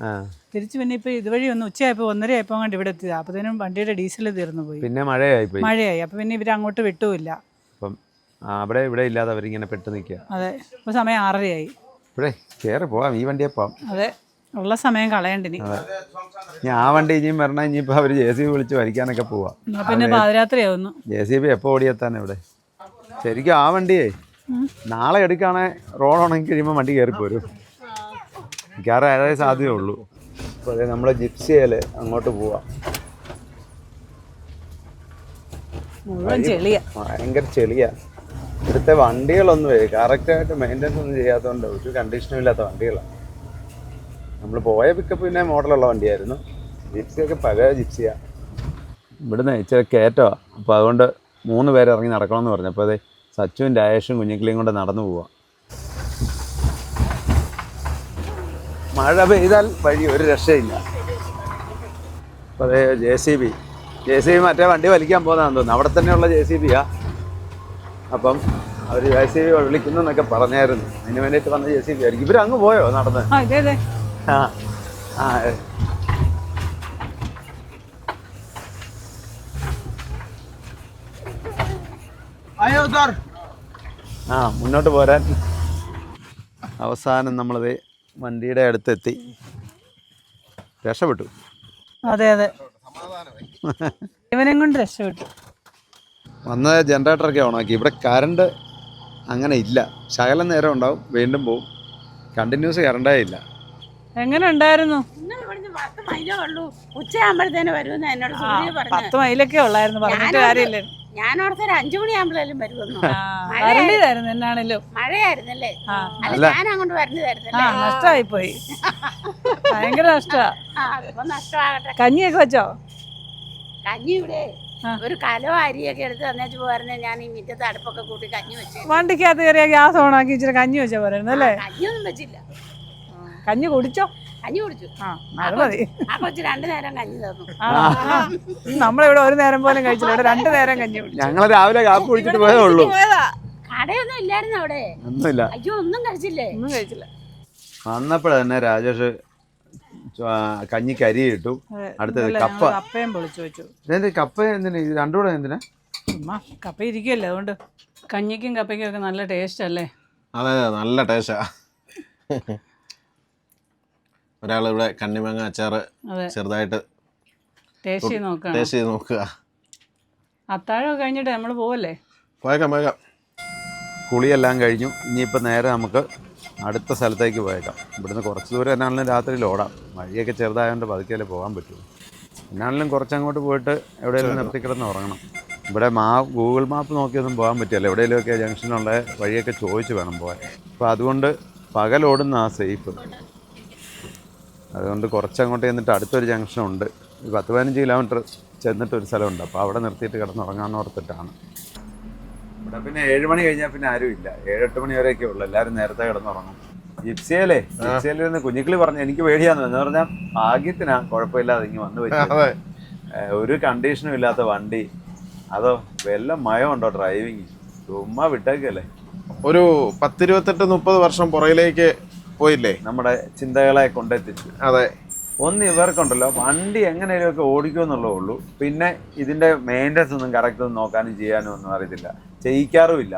തിരിച്ചു പിന്നെ ഇപ്പോൾ ഇതുവഴി ഉച്ചയായപ്പോൾ 1:30 ആയപ്പോൾ കണ്ട് ഇവിടെ എത്തിയതാണ്. അപ്പോഴത്തേനും വണ്ടിയുടെ ഡീസൽ തീർന്നു പോയി. പിന്നെ മഴയായി. അപ്പോൾ പിന്നെ ഇവർ അങ്ങോട്ട് വിട്ടുമില്ല. അപ്പം ഇവിടെ ഇല്ലാതെ അവരിങ്ങനെ പെട്ട് നിൽക്കുക. അതെ, ഇപ്പോൾ സമയം 6:30 ഇപ്പോഴേ കയറി പോവാം, ഈ വണ്ടിയെ പോവാം. അതെ, ഉള്ള സമയം കളയണ്ടിനി. ഞാൻ ആ വണ്ടി ഇനിയും വരണം. ഇനിയിപ്പോൾ അവർ JCB വിളിച്ച് വലിക്കാനൊക്കെ പോവാം. പിന്നെ പാതിരാത്രിയാവുന്നു. JCB എപ്പോൾ ഓടിയെത്താൻ ഇവിടെ. ശരിക്കും ആ വണ്ടിയേ നാളെ എടുക്കുകയാണെങ്കിൽ റോഡ് ഉണങ്ങി കഴിയുമ്പോൾ വണ്ടി കയറിപ്പോരും. മിക്കവാറും അതേ സാധ്യതയുള്ളൂ. അപ്പോൾ അതെ, നമ്മൾ ജിപ്സിയിൽ അങ്ങോട്ട് പോവാം. ഭയങ്കര ചെളിയാ. ഇവിടുത്തെ വണ്ടികളൊന്നും കറക്റ്റായിട്ട് മെയിൻ്റെനൻസ് ഒന്നും ചെയ്യാത്തതുകൊണ്ട് ഒരു കണ്ടീഷനും ഇല്ലാത്ത വണ്ടികളാണ്. നമ്മൾ പോയ പിക്കപ്പ് പിന്നെ മോഡലുള്ള വണ്ടിയായിരുന്നു. ജിപ്സിയൊക്കെ പഴയ ജിപ്സിയാണ്. ഇവിടുന്ന് ഇച്ചിരി കയറ്റമാണ്. അപ്പോൾ അതുകൊണ്ട് 3 പേര് ഇറങ്ങി നടക്കണമെന്ന് പറഞ്ഞു. അപ്പോൾ അതെ, സച്ചുവും രാജേഷും കുഞ്ഞിക്കിളിയും കൊണ്ട് നടന്നു പോവാം. മഴ പെയ്താൽ വഴി ഒരു രക്ഷയില്ല. അപ്പോൾ അതെ, JCB മറ്റേ വണ്ടി വലിക്കാൻ പോകുന്നതാണെന്ന് തോന്നുന്നു. അവിടെ തന്നെയുള്ള JCBയാണ്. അപ്പം അവർ JCB വിളിക്കുന്നു എന്നൊക്കെ പറഞ്ഞായിരുന്നു. അതിന് വേണ്ടിയിട്ട് വന്ന JCB ആയിരിക്കും. ഇവരങ്ങ് പോയോ നടന്ന്? മുന്നോട്ട് പോരാൻ അവസാനം നമ്മളത് വണ്ടിയുടെ അടുത്തെത്തി. രക്ഷപ്പെട്ടു. അതെ, ഇവനെ കൊണ്ട് രക്ഷപ്പെട്ടു. വന്ന ജനറേറ്ററൊക്കെ ഓണാക്കി. ഇവിടെ കറണ്ട് അങ്ങനെ ഇല്ല. ശകലം നേരം ഉണ്ടാവും, വീണ്ടും പോവും. കണ്ടിന്യൂസ് കറണ്ടേ ഇല്ല. എങ്ങനെ ഉണ്ടായിരുന്നു? 10 ഉച്ചയാകുമ്പോഴത്തേന് വരുമെന്ന് എന്നോട് സൂര്യ പറഞ്ഞു. 10 മൈലൊക്കെ ഉള്ളായിരുന്നു, പറഞ്ഞിട്ട് കാര്യമില്ല. ഞാൻ ഓർത്തര 5 മണിയാകുമ്പോഴേലും വരുമെന്നു. മഴയായിരുന്നു എന്നാണല്ലോ. മഴയായിരുന്നല്ലേ? അല്ല, ഞാൻ അങ്ങോട്ട് വരുന്നതായിരുന്നല്ലേ. നഷ്ടമായി പോയി. ഭയങ്കര നഷ്ടമാകട്ടെ. കഞ്ഞിയൊക്കെ വെച്ചോ? കഞ്ഞി ഇവിടെ ഒരു കലോ അരിയൊക്കെ എടുത്ത് തന്നേച്ച് പോരുന്നേ. ഞാൻ ഈ മിറ്റത്ത് അടുപ്പൊക്കെ കൂട്ടി കഞ്ഞി വെച്ചു. വണ്ടിക്കകത്ത് കയറിയ ഗ്യാസ് ഓണാക്കി ഇച്ചിരി കഞ്ഞി വെച്ചാൽ പോരായിരുന്നു അല്ലേ? കഞ്ഞിയൊന്നും വെച്ചില്ല. കഞ്ഞി കുടിച്ചോ? കഞ്ഞി കുടിച്ചു. അത് മതി. ആ കൊച്ചു 2 നേരം കഞ്ഞി തന്നു. നമ്മളിവിടെ 1 നേരം പോലും കഴിച്ചില്ല, ഇവിടെ 2 നേരം കഞ്ഞി കുടിച്ചു. ഞങ്ങൾ രാവിലെ കാപ്പി കുടിച്ചിട്ട് പോയതേ ഉള്ളൂ. കടയൊന്നും ഇല്ലായിരുന്നു അവിടെ. ഒന്നുമില്ല. അയ്യോ, ഒന്നും കഴിച്ചില്ലേ? ഒന്നും കഴിച്ചില്ല. വന്നപ്പോഴന്നെ രാജേഷ് കഞ്ഞിക്ക് അരി ഇട്ടു. അടുത്തത് കപ്പയും പൊളിച്ചു വെച്ചു. കപ്പ എന്തിനാ? രണ്ടും കൂടെ എന്തിനാ? കപ്പ ഇരിക്കുകയല്ലേ, അതുകൊണ്ട്. കഞ്ഞിക്കും കപ്പയ്ക്കും ഒക്കെ നല്ല ടേസ്റ്റ് അല്ലേ? അതെ, നല്ല ടേസ്റ്റാ. ഒരാളിവിടെ കണ്ണിമാങ്ങ അച്ചാറ് ചെറുതായിട്ട് ടേസ്റ്റ് ചെയ്ത് നോക്കുക. അത്താഴം കഴിഞ്ഞിട്ട് നമ്മൾ പോവല്ലേ? പോയേക്കാം. കുളിയെല്ലാം കഴിഞ്ഞു. ഇനിയിപ്പോൾ നേരെ നമുക്ക് അടുത്ത സ്ഥലത്തേക്ക് പോയേക്കാം. ഇവിടുന്ന് കുറച്ച് ദൂരം എന്നാണെങ്കിലും രാത്രിയിൽ ഓടാം. വഴിയൊക്കെ ചെറുതായതുകൊണ്ട് പതുക്കെയല്ലേ പോകാൻ പറ്റുള്ളൂ. എന്നാണെങ്കിലും കുറച്ചങ്ങോട്ട് പോയിട്ട് എവിടെയെങ്കിലും നിർത്തിക്കിടന്ന് ഉറങ്ങണം. ഇവിടെ ഗൂഗിൾ മാപ്പ് നോക്കിയൊന്നും പോകാൻ പറ്റില്ല. എവിടെയെങ്കിലുമൊക്കെ ജംഗ്ഷനുള്ള വഴിയൊക്കെ ചോദിച്ച് വേണം പോകാൻ. അപ്പോൾ അതുകൊണ്ട് പകലോടുന്ന സേഫ്. അതുകൊണ്ട് കുറച്ചങ്ങോട്ട് ചെന്നിട്ട് അടുത്തൊരു ജംഗ്ഷനുണ്ട്. 10-15 കിലോമീറ്റർ ചെന്നിട്ടൊരു സ്ഥലമുണ്ട്. അപ്പോൾ അവിടെ നിർത്തിയിട്ട് കിടന്നുറങ്ങാമെന്ന് ഓർത്തിട്ടാണ്. ഇവിടെ പിന്നെ 7 മണി കഴിഞ്ഞാൽ പിന്നെ ആരും ഇല്ല. 7-8 മണി വരെയൊക്കെ ഉള്ളൂ. എല്ലാവരും നേരത്തെ കിടന്നുറങ്ങും. ജിപ്സിയിൽ നിന്ന് കുഞ്ഞിക്കിളി പറഞ്ഞു എനിക്ക് പേടിയാന്ന്. എന്ന് പറഞ്ഞാൽ ഭാഗ്യത്തിനാ കുഴപ്പമില്ലാതെ ഇങ്ങനെ വന്നു വെച്ചു. ഒരു കണ്ടീഷനും ഇല്ലാത്ത വണ്ടി. അതോ വല്ല മയമുണ്ടോ ഡ്രൈവിങ്? ചുമ്മാ വിട്ടേക്കല്ലേ. ഒരു 10-28-30 വർഷം പുറകിലേക്ക് പോയില്ലേ? നമ്മുടെ ചിന്തകളെ കൊണ്ടെത്തിച്ചു. അതെ, ഒന്ന് ഇവർക്കുണ്ടല്ലോ വണ്ടി എങ്ങനെയൊക്കെ ഓടിക്കുമെന്നുള്ളതേ ഉള്ളൂ. പിന്നെ ഇതിൻ്റെ മെയിൻ്റനൻസ് ഒന്നും കറക്റ്റ് ഒന്നും നോക്കാനും ചെയ്യാനും ഒന്നും അറിയത്തില്ല, ചെയ്യിക്കാറുമില്ല.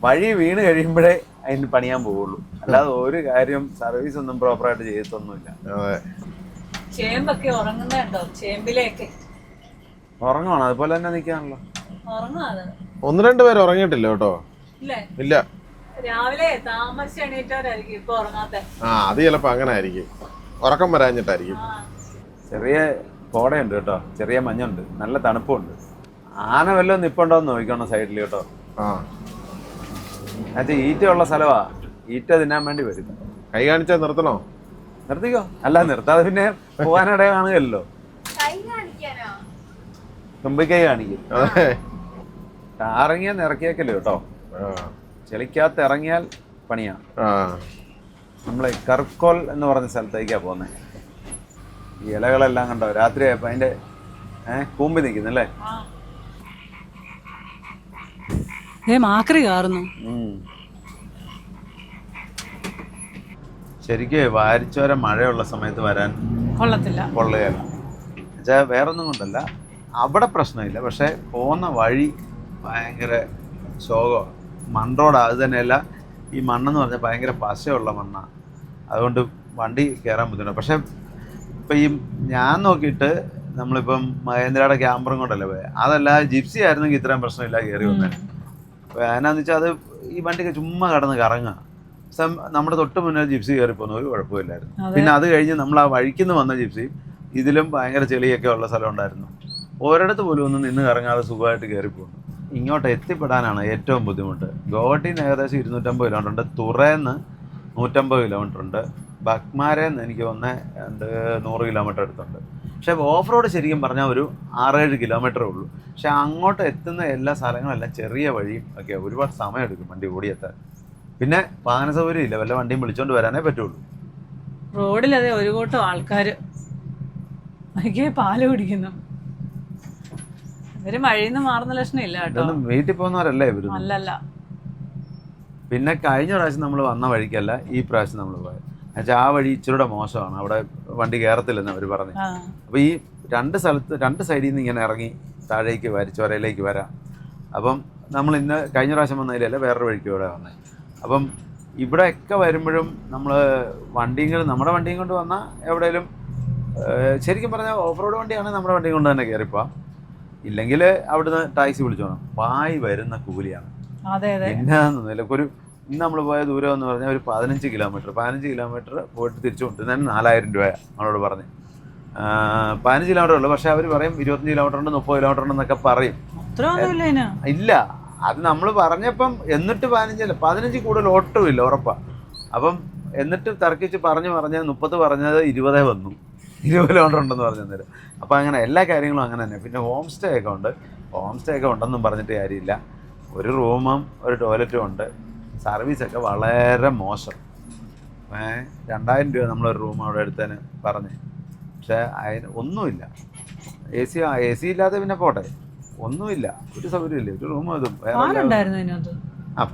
വഴി വീണ് കഴിയുമ്പോഴേ അതിന് പണിയാൻ പോവുള്ളൂ, അല്ലാതെ ഒരു കാര്യം സർവീസ് ഒന്നും പ്രോപ്പറായിട്ട് ചെയ്യത്തൊന്നുമില്ല. ചേമ്പൊക്കെ ഉറങ്ങുന്നുണ്ടോ? ചേമ്പിലേക്ക് ഉറങ്ങുവാണ്, അതുപോലെ തന്നെ നിൽക്കാണല്ലോ. ഉറങ്ങാതെ 1-2 പേര് ഉറങ്ങിയിട്ടില്ല കേട്ടോ. ഇല്ല, രാവിലെ താമസിച്ച് എണീറ്റവരായിരിക്കും ഇപ്പൊ ഉറങ്ങാത്ത. അത് ചിലപ്പോ അങ്ങനെ ആയിരിക്കും, ഉറക്കം വരാഞ്ഞിട്ടായിരിക്കും. ചെറിയ കോടയുണ്ട് കേട്ടോ, ചെറിയ മഞ്ഞുണ്ട്, നല്ല തണുപ്പുണ്ട്. ആന വല്ലതും നിപ്പുണ്ടോന്ന് നോക്കണം സൈഡിൽ കേട്ടോ. അത് ഈറ്റയുള്ള സ്ഥലമാ, ഈറ്റ തിന്നാൻ വേണ്ടി വരും. കൈ കാണിച്ചാൽ നിർത്തണോ? നിർത്തിക്കോ, അല്ല നിർത്താതെ പിന്നെ പോകാനിടയെ കാണുകയല്ലോ. തുമ്പിക്കൈ കാണിക്കും. ഇറങ്ങിയാൽ ഇറക്കിയേക്കല്ലോ കേട്ടോ, ചെളിക്കകത്ത് ഇറങ്ങിയാൽ പണിയാ. നമ്മളെ കർക്കോൽ എന്ന് പറഞ്ഞ സ്ഥലത്തേക്കാണ് പോകുന്നത്. ഈ ഇലകളെല്ലാം കണ്ടോ രാത്രിയായപ്പോൾ അതിൻ്റെ കൂമ്പി നിൽക്കുന്നല്ലേ. മാക്രി കാറുന്നു. ശരിക്കും വാരിച്ചോര മഴയുള്ള സമയത്ത് വരാൻ കൊള്ളുകയല്ല. എന്നുവെച്ചാൽ വേറൊന്നും കൊണ്ടല്ല, അവിടെ പ്രശ്നമില്ല, പക്ഷെ പോകുന്ന വഴി ഭയങ്കര ശോകമാണ്. മണ്ണോടാ. അത് തന്നെയല്ല, ഈ മണ്ണെന്ന് പറഞ്ഞാൽ ഭയങ്കര പശയുള്ള മണ്ണാണ്, അതുകൊണ്ട് വണ്ടി കയറാൻ ബുദ്ധിമുട്ടാണ്. പക്ഷെ ഇപ്പം ഈ ഞാൻ നോക്കിയിട്ട് നമ്മളിപ്പം മഹേന്ദ്രയുടെ ക്യാമ്പറും കൊണ്ടല്ലേ പോയത്, അതല്ല ജിപ്സി ആയിരുന്നെങ്കിൽ ഇത്രയും പ്രശ്നമില്ല കയറി വന്നത്. അപ്പോൾ എന്നാന്ന് വെച്ചാൽ അത് ഈ വണ്ടിക്ക് ചുമ്മാ കടന്ന് കറങ്ങുക. നമ്മുടെ തൊട്ട് മുന്നേ ജിപ്സി കയറി പോകുന്ന ഒരു കുഴപ്പമില്ലായിരുന്നു. പിന്നെ അത് കഴിഞ്ഞ് നമ്മൾ ആ വഴിക്കുന്ന് വന്ന ജിപ്സി ഇതിലും ഭയങ്കര ചെളിയൊക്കെ ഉള്ള സ്ഥലം ഉണ്ടായിരുന്നു. ഒരിടത്ത് പോലും ഒന്നും നിന്ന് കറങ്ങാതെ സുഖമായിട്ട് കയറി പോകുന്നു. ഇങ്ങോട്ട് എത്തിപ്പെടാനാണ് ഏറ്റവും ബുദ്ധിമുട്ട്. ഗോവട്ടിയിൽ നിന്ന് ഏകദേശം 250 കിലോമീറ്റർ ഉണ്ട്, തുറേന്ന് 150 കിലോമീറ്റർ ഉണ്ട്, ബക്മാരേന്ന് എനിക്ക് തോന്നുന്നത് 100 കിലോമീറ്റർ അടുത്തുണ്ട്. പക്ഷേ ഓഫ് റോഡ് ശരിക്കും പറഞ്ഞാൽ ഒരു 6-7 കിലോമീറ്ററേ ഉള്ളൂ. പക്ഷെ അങ്ങോട്ട് എത്തുന്ന എല്ലാ സ്ഥലങ്ങളെല്ലാം ചെറിയ വഴിയും ഒക്കെ, ഒരുപാട് സമയം എടുക്കും വണ്ടി ഓടിയെത്താൻ. പിന്നെ വാഹന സൗകര്യം ഇല്ല, വല്ല വണ്ടിയും വിളിച്ചോണ്ട് വരാനേ പറ്റുള്ളൂ. റോഡിലതെ ഒരു കൂട്ടം ആൾക്കാർ പാല് കുടിക്കുന്നു. ഇവര് മഴയിൽ നിന്ന് മാറുന്ന ലക്ഷണം ഇല്ല കേട്ടോ. വീട്ടിൽ പോകുന്നവരല്ലേ ഇവര്? അല്ലല്ല. പിന്നെ കഴിഞ്ഞ പ്രാവശ്യം നമ്മൾ വന്ന വഴിക്കല്ല ഈ പ്രാവശ്യം നമ്മൾ പോയത്. എന്നുവെച്ചാൽ ആ വഴി ഇച്ചിരൂടെ മോശമാണ്, അവിടെ വണ്ടി കയറത്തില്ലെന്ന് അവർ പറഞ്ഞു. അപ്പോൾ ഈ രണ്ട് സൈഡിൽ നിന്ന് ഇങ്ങനെ ഇറങ്ങി താഴേക്ക് വാരിച്ചോരയിലേക്ക് വരാം. അപ്പം നമ്മൾ ഇന്ന് കഴിഞ്ഞ പ്രാവശ്യം വന്നതിലല്ല വേറൊരു വഴിക്ക് ഇവിടെ വന്നത്. അപ്പം ഇവിടെയൊക്കെ വരുമ്പോഴും നമ്മൾ നമ്മുടെ വണ്ടിയും കൊണ്ട് വന്നാൽ എവിടെയെങ്കിലും ശരിക്കും പറഞ്ഞാൽ ഓഫ് റോഡ് വണ്ടിയാണെങ്കിൽ നമ്മുടെ വണ്ടിയും കൊണ്ട് തന്നെ കയറിപ്പോവാം. ഇല്ലെങ്കിൽ അവിടുന്ന് ടാക്സി വിളിച്ചോണം. പായി വരുന്ന കൂലിയാണ്. എന്നാന്നൊന്നുമില്ല. ഒരു ഇന്ന് നമ്മൾ പോയ ദൂരം എന്ന് പറഞ്ഞാൽ ഒരു 15 കിലോമീറ്റർ പോയിട്ട് തിരിച്ചു കൊണ്ടുവരുന്നതിന് 4000 രൂപയാണ് നമ്മളോട് പറഞ്ഞ്. 15 കിലോമീറ്റർ ഉള്ളൂ, പക്ഷെ അവർ പറയും 25 കിലോമീറ്റർ ഉണ്ട്, 30 കിലോമീറ്റർ ഉണ്ടെന്നൊക്കെ പറയും. ഇല്ല, അത് നമ്മൾ പറഞ്ഞപ്പം എന്നിട്ട് 15 കൂടുതൽ ഒട്ടുമില്ല, ഉറപ്പാണ്. അപ്പം എന്നിട്ട് തർക്കിച്ച് പറഞ്ഞ് 30 പറഞ്ഞത് 20 വന്നു, 20 കിലോമീറ്റർ ഉണ്ടെന്ന് പറഞ്ഞു തരും. അപ്പോൾ അങ്ങനെ എല്ലാ കാര്യങ്ങളും അങ്ങനെ തന്നെ. പിന്നെ ഹോം സ്റ്റേ ഒക്കെ ഉണ്ടെന്നും പറഞ്ഞിട്ട് കാര്യമില്ല. ഒരു റൂമും ഒരു ടോയ്ലറ്റും ഉണ്ട്. സർവീസൊക്കെ വളരെ മോശം. 2000 രൂപ നമ്മളൊരു റൂം അവിടെ എടുത്തതിന് പറഞ്ഞ്, പക്ഷേ അതിന് ഒന്നുമില്ല. എ സി ഇല്ലാതെ പിന്നെ പോട്ടെ, ഒന്നുമില്ല, ഒരു സൗകര്യമില്ല. ഒരു റൂം ഇതും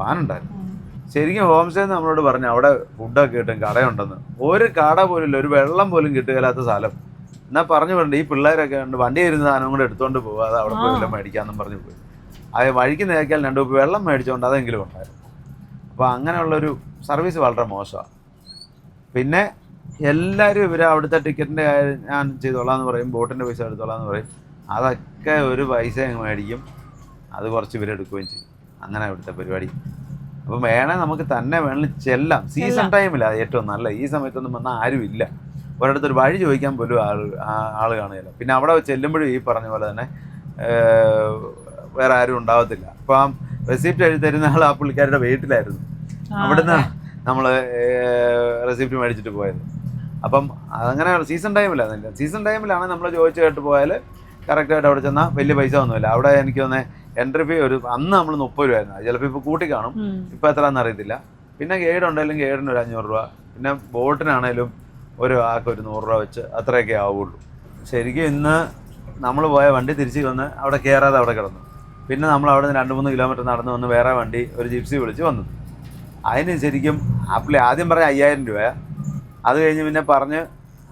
ഫാനുണ്ടായിരുന്നു. ശരിക്കും ഹോം സ്റ്റേ നമ്മളോട് പറഞ്ഞു അവിടെ ഫുഡൊക്കെ കിട്ടും, കടയുണ്ടെന്ന്. ഒരു കട പോലും ഇല്ല, ഒരു വെള്ളം പോലും കിട്ടുകയില്ലാത്ത സ്ഥലം. എന്നാൽ പറഞ്ഞു വിടണ്ട, ഈ പിള്ളേരൊക്കെ ഉണ്ട് വണ്ടി ഇരുന്ന സാധനം കൂടെ എടുത്തുകൊണ്ട് പോകുക, അത് അവിടെ പോയി വല്ലതും മേടിക്കാമെന്നും പറഞ്ഞു പോയി. അത് വഴിക്ക് നേക്കാൽ 2 കുപ്പി വെള്ളം മേടിച്ചുകൊണ്ട് അതെങ്കിലും ഉണ്ടായിരുന്നു. അപ്പോൾ അങ്ങനെയുള്ളൊരു സർവീസ് വളരെ മോശമാണ്. പിന്നെ എല്ലാവരും ഇവർ അവിടുത്തെ ടിക്കറ്റിൻ്റെ കാര്യം ഞാൻ ചെയ്തോളാം എന്ന് പറയും, ബോട്ടിൻ്റെ പൈസ എടുത്തോളാം എന്ന് പറയും. അതൊക്കെ ഒരു പൈസ മേടിക്കും, അത് കുറച്ച് ഇവരെടുക്കുകയും ചെയ്യും. അങ്ങനെ അവിടുത്തെ പരിപാടി. അപ്പം നമുക്ക് തന്നെ വേണമെങ്കിൽ ചെല്ലാം. സീസൺ ടൈമില്ല അത് ഏറ്റവും നല്ല. ഈ സമയത്തൊന്നും വന്നാൽ ആരും ഇല്ല, ഒരിടത്തൊരു വഴി ചോദിക്കാൻ പോലും ആൾ കാണുകയില്ല. പിന്നെ അവിടെ ചെല്ലുമ്പോഴും ഈ പറഞ്ഞ പോലെ തന്നെ വേറെ ആരും ഉണ്ടാവത്തില്ല. അപ്പം ആ റെസിപ്റ്റ് എഴുതി തരുന്ന ആൾ ആ പുള്ളിക്കാരുടെ വീട്ടിലായിരുന്നു. അവിടുന്ന് നമ്മൾ റെസിപ്റ്റ് മേടിച്ചിട്ട് പോയത്. അപ്പം അതങ്ങനെ സീസൺ ടൈമിലായിരുന്നില്ല. സീസൺ ടൈമിലാണ് നമ്മൾ ചോദിച്ചു കേട്ട് പോയാൽ കറക്റ്റായിട്ട് അവിടെ ചെന്നാൽ വലിയ പൈസ ഒന്നുമില്ല. അവിടെ എനിക്ക് തോന്നുന്നത് എൻട്രി ഫീ അന്ന് നമ്മൾ 30 രൂപയായിരുന്നു, ചിലപ്പോൾ ഇപ്പോൾ കൂട്ടി കാണും, ഇപ്പോൾ എത്രയാണെന്ന് അറിയത്തില്ല. പിന്നെ ഗൈഡ് ഉണ്ടെങ്കിലും ഗൈഡിന് ഒരു 500 രൂപ, പിന്നെ ബോട്ടിനാണേലും ഒരു ആൾക്ക് ഒരു 100 രൂപ വെച്ച് അത്രയൊക്കെ ആവുള്ളൂ. ശരിക്കും ഇന്ന് നമ്മൾ പോയ വണ്ടി തിരിച്ച് വന്ന് അവിടെ കയറാതെ അവിടെ കിടന്നു. പിന്നെ നമ്മൾ അവിടെ നിന്ന് 2-3 കിലോമീറ്റർ നടന്ന് വന്ന് വേറെ വണ്ടി ഒരു ജിപ്സി വിളിച്ച് വന്നു. അതിന് ശരിക്കും ആദ്യം പറഞ്ഞ 5000 രൂപ, അത് കഴിഞ്ഞ് പിന്നെ പറഞ്ഞ്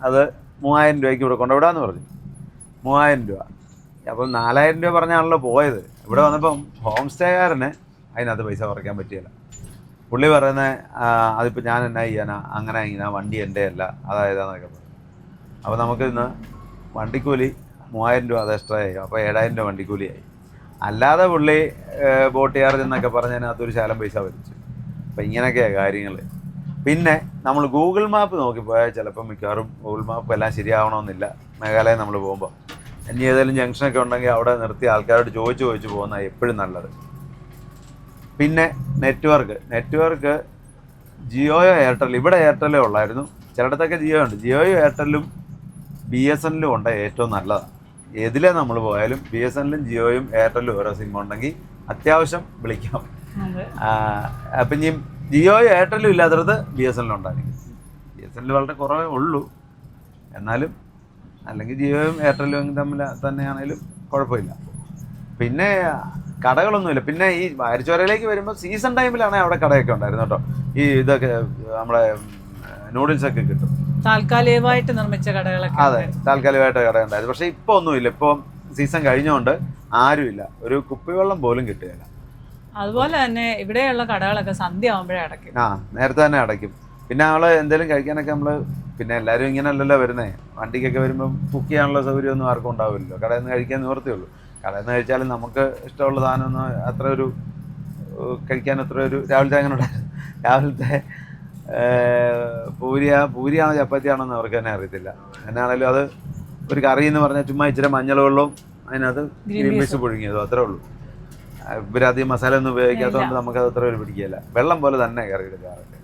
അത് 3000 രൂപയ്ക്ക് ഇവിടെ കൊണ്ടുവിടാന്ന് പറഞ്ഞു. 3000 രൂപ. അപ്പം 4000 രൂപ പറഞ്ഞാണല്ലോ പോയത്. ഇവിടെ വന്നപ്പം ഹോം സ്റ്റേക്കാരന് അതിനകത്ത് പൈസ കുറയ്ക്കാൻ പറ്റിയില്ല. പുള്ളി പറയുന്നത് അതിപ്പോൾ ഞാൻ എന്നാ ചെയ്യാനാ, അങ്ങനെ ഇങ്ങനെ വണ്ടി എൻ്റെ അല്ല അതായതാന്നൊക്കെ പറഞ്ഞു. അപ്പോൾ നമുക്ക് ഇന്ന് വണ്ടിക്കൂലി 3000 രൂപ അത് എക്സ്ട്രാ ആയി. അപ്പോൾ 7000 രൂപ വണ്ടിക്കൂലിയായി. അല്ലാതെ പുള്ളി ബോട്ട് ചാർജ് എന്നൊക്കെ പറഞ്ഞതിനകത്തൊരു ശാലം പൈസ വലിച്ചു. അപ്പം ഇങ്ങനെയൊക്കെയാണ് കാര്യങ്ങൾ. പിന്നെ നമ്മൾ ഗൂഗിൾ മാപ്പ് നോക്കിപ്പോയാൽ ചിലപ്പോൾ മിക്കവാറും ഗൂഗിൾ മാപ്പ് എല്ലാം ശരിയാവണമെന്നില്ല. മേഘാലയം നമ്മൾ പോകുമ്പോൾ ഇനി ഏതെങ്കിലും ജംഗ്ഷനൊക്കെ ഉണ്ടെങ്കിൽ അവിടെ നിർത്തി ആൾക്കാരോട് ചോദിച്ച് പോകുന്നതാണ് എപ്പോഴും നല്ലത്. പിന്നെ നെറ്റ്വർക്ക് ജിയോയോ എയർടെൽ, ഇവിടെ എയർടെലേ ഉള്ളായിരുന്നു, ചിലയിടത്തൊക്കെ ജിയോ ഉണ്ട്. ജിയോയും എയർടെല്ലും BSNലും ഉണ്ട് ഏറ്റവും നല്ലതാണ്. ഏതിലേ നമ്മൾ പോയാലും BSNലും ജിയോയും എയർടെല്ലും ഓരോ സിം ഉണ്ടെങ്കിൽ അത്യാവശ്യം വിളിക്കാം. അപ്പം ഇനി ജിയോയും എയർടെല്ലും ഇല്ലാത്തടത്ത് BSNലും ഉണ്ടായിരിക്കും. BSNL വളരെ കുറവേ ഉള്ളൂ, എന്നാലും അല്ലെങ്കിൽ ജിയോയും എയർടെല്ലും തമ്മിൽ തന്നെയാണെങ്കിലും കുഴപ്പമില്ല. പിന്നെ കടകളൊന്നുമില്ല. പിന്നെ ഈ വാരിച്ചോരയിലേക്ക് വരുമ്പോൾ സീസൺ ടൈമിലാണെങ്കിൽ അവിടെ കടയൊക്കെ ഉണ്ടായിരുന്നു കേട്ടോ. ഈ ഇതൊക്കെ നമ്മുടെ നൂഡിൽസൊക്കെ കിട്ടും. താൽക്കാലികമായിട്ട് നിർമ്മിച്ച കടകളൊക്കെ. അതെ, താൽക്കാലികമായിട്ട് കടയുണ്ടായിരുന്നു. പക്ഷേ ഇപ്പോൾ ഒന്നുമില്ല. ഇപ്പോൾ സീസൺ കഴിഞ്ഞുകൊണ്ട് ആരുമില്ല. ഒരു കുപ്പിവെള്ളം പോലും കിട്ടുകയില്ല. അതുപോലെ തന്നെ ഇവിടെയുള്ള കടകളൊക്കെ സന്ധ്യ ആകുമ്പോഴേ അടയ്ക്കും. നേരത്തെ തന്നെ അടയ്ക്കും. പിന്നെ നമ്മൾ എന്തെങ്കിലും കഴിക്കാനൊക്കെ നമ്മൾ, പിന്നെ എല്ലാവരും ഇങ്ങനെയല്ലല്ലോ വരുന്നത്. വണ്ടിക്കൊക്കെ വരുമ്പം കുക്ക് ചെയ്യാനുള്ള സൗകര്യമൊന്നും ആർക്കും ഉണ്ടാവില്ലല്ലോ. കടയിൽ നിന്ന് കഴിക്കാൻ നിവർത്തിയുള്ളൂ. കടയിൽ നിന്ന് കഴിച്ചാലും നമുക്ക് ഇഷ്ടമുള്ള സാധനമൊന്നും അത്ര ഒരു കഴിക്കാൻ അത്ര ഒരു രാവിലത്തെ അങ്ങനെ ഉണ്ടായിരുന്നു. രാവിലത്തെ പൂരിയാണോ ചപ്പാത്തിയാണോന്ന് അവർക്ക് തന്നെ അറിയത്തില്ല. എന്നാണേലും അത് ഒരു കറി എന്ന് പറഞ്ഞാൽ ചുമ്മാ ഇച്ചിരി മഞ്ഞൾ വെള്ളവും അതിനകത്ത് ഗ്രീൻ പീസ് പുഴുങ്ങിയതോ അത്രേ ഉള്ളൂ. ഇവരധികം മസാല ഒന്നും ഉപയോഗിക്കാത്തതുകൊണ്ട് നമുക്കത് അത്ര ഒരു പിടിക്കുകയില്ല. വെള്ളം പോലെ തന്നെ കറി എടുക്കാറുണ്ട്.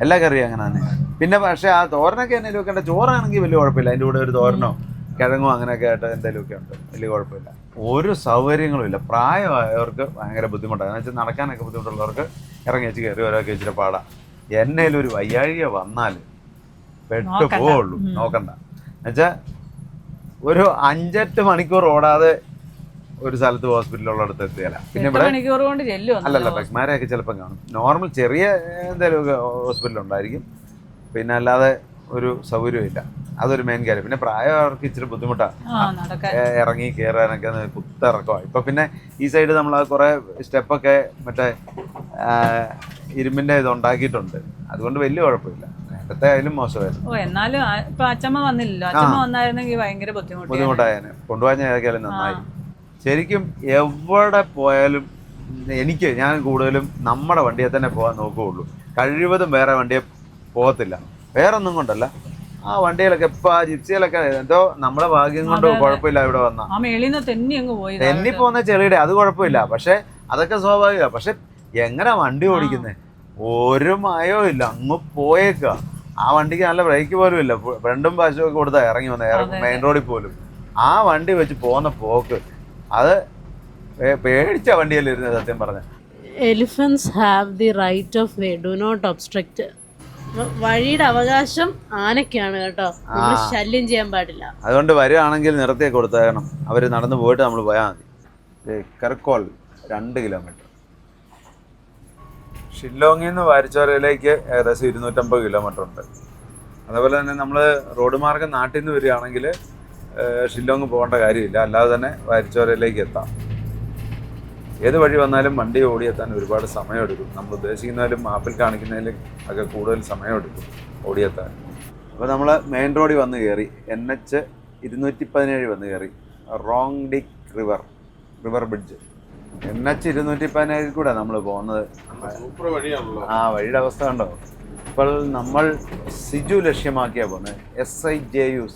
എല്ലാ കറിയും അങ്ങനെ തന്നെ. പിന്നെ പക്ഷേ ആ തോരനൊക്കെ എന്തെങ്കിലും വെക്കേണ്ട. ചോറാണെങ്കിൽ വലിയ കുഴപ്പമില്ല. അതിൻ്റെ കൂടെ ഒരു തോരനോ കിഴങ്ങോ അങ്ങനെയൊക്കെ ആയിട്ട് എന്തെങ്കിലുമൊക്കെ ഉണ്ട്, വലിയ കുഴപ്പമില്ല. ഒരു സൗകര്യങ്ങളും ഇല്ല. പ്രായമായവർക്ക് ഭയങ്കര ബുദ്ധിമുട്ടാണ്. എന്ന് വെച്ചാൽ നടക്കാനൊക്കെ ബുദ്ധിമുട്ടുള്ളവർക്ക് ഇറങ്ങി വെച്ച് കയറി ഒരാൾക്ക് ഇച്ചിരി പാടാം. എന്നേലും ഒരു വയ്യാഴിക വന്നാൽ പെട്ടു പോവുള്ളൂ, നോക്കണ്ട. എന്നുവെച്ചാൽ ഒരു 5-8 മണിക്കൂർ ഓടാതെ ഒരു സ്ഥലത്ത് ഹോസ്പിറ്റലുള്ളടത്ത് എത്തിയാല. പിന്നെ ഇവിടെ അല്ലല്ല, ബഗ്മാരെയൊക്കെ ചിലപ്പം കാണും. നോർമൽ ചെറിയ എന്തെങ്കിലുമൊക്കെ ഹോസ്പിറ്റലുണ്ടായിരിക്കും. പിന്നെ അല്ലാതെ ഒരു സൗകര്യമില്ല. അതൊരു മെയിൻ കാര്യം. പിന്നെ പ്രായമായവർക്ക് ഇച്ചിരി ബുദ്ധിമുട്ടാണ് ഇറങ്ങി കയറാനൊക്കെ, കുത്തിറക്കമാണ്. ഇപ്പം പിന്നെ ഈ സൈഡ് നമ്മൾ കുറേ സ്റ്റെപ്പൊക്കെ മറ്റേ ഇരുമ്പിൻ്റെ ഇത് ഉണ്ടാക്കിയിട്ടുണ്ട്. അതുകൊണ്ട് വലിയ കുഴപ്പമില്ല. നേരത്തെ ആയാലും മോശമായിരുന്നു. എന്നാലും ഇപ്പൊ അച്ഛമ്മ വന്നില്ലല്ലോ. അച്ഛമ്മ വന്നായിരുന്നെങ്കിൽ ഭയങ്കര ബുദ്ധിമുട്ടായേനെ. കൊണ്ടുപോകാൻ ഏതൊക്കെയാലും നന്നായി. ശരിക്കും എവിടെ പോയാലും ഞാൻ കൂടുതലും നമ്മുടെ വണ്ടിയെ തന്നെ പോകാൻ നോക്കുകയുള്ളൂ. കഴിവതും വേറെ വണ്ടിയെ പോകത്തില്ല. വേറെ ഒന്നും കൊണ്ടല്ല, ആ വണ്ടിയിലൊക്കെ ഇപ്പൊ ആ ജിപ്സിയിലൊക്കെ എന്തോ നമ്മുടെ ഭാഗ്യം കൊണ്ട് കുഴപ്പമില്ല. ഇവിടെ വന്ന തെന്നി പോകുന്ന ചെളിയുടെ അത് കുഴപ്പമില്ല. പക്ഷെ അതൊക്കെ സ്വാഭാവിക. പക്ഷെ എങ്ങനെ വണ്ടി ഓടിക്കുന്നേ, ഒരു മയോ ഇല്ല, അങ്ങ് പോയേക്കുക. ആ വണ്ടിക്ക് നല്ല ബ്രേക്ക് പോലും ഇല്ല. ഫ്രണ്ടും പാശും ഒക്കെ കൊടുത്താ ഇറങ്ങി വന്ന മെയിൻ റോഡിൽ പോലും. ആ വണ്ടി വെച്ച് പോകുന്ന പോക്ക് അത് പേടിച്ച വണ്ടിയല്ലേ ഇരുന്നത് സത്യം പറഞ്ഞ. Elephants have the right of way, do not obstruct. വഴിയുടെ അവകാശം ആനയ്ക്കാണ് കേട്ടോ, നമ്മൾ ശല്യം ചെയ്യാൻ പാടില്ല. അതുകൊണ്ട് വരികയാണെങ്കിൽ നിർത്തി കൊടുത്തേക്കണം. അവർ നടന്നു പോയിട്ട് നമ്മൾ പോയാൽ മതി. കർക്കോൾ 2 കിലോമീറ്റർ. ഷില്ലോങ്ങിൽ നിന്ന് വാരിച്ചോരയിലേക്ക് ഏകദേശം 250 കിലോമീറ്റർ ഉണ്ട്. അതുപോലെ തന്നെ നമ്മൾ റോഡ് മാർഗം നാട്ടിൽ നിന്ന് വരികയാണെങ്കിൽ ഷില്ലോങ് പോകേണ്ട കാര്യമില്ല. അല്ലാതെ തന്നെ വാരിച്ചോരയിലേക്ക് എത്താം. ഏത് വഴി വന്നാലും വണ്ടി ഓടിയെത്താൻ ഒരുപാട് സമയമെടുക്കും. നമ്മൾ ഉദ്ദേശിക്കുന്നതിലും മാപ്പിൽ കാണിക്കുന്നതിലും ഒക്കെ കൂടുതൽ സമയമെടുക്കും ഓടിയെത്താൻ. അപ്പോൾ നമ്മൾ മെയിൻ റോഡിൽ വന്ന് കയറി, NH 217 വന്ന് കയറി. Wrong ഡിക് river bridge. NH 217 കൂടെ നമ്മൾ പോകുന്നത്. ആ വഴിയുടെ അവസ്ഥ കണ്ടോ. ഇപ്പോൾ നമ്മൾ സിജു ലക്ഷ്യമാക്കിയാണ് പോകുന്നത്. SIJU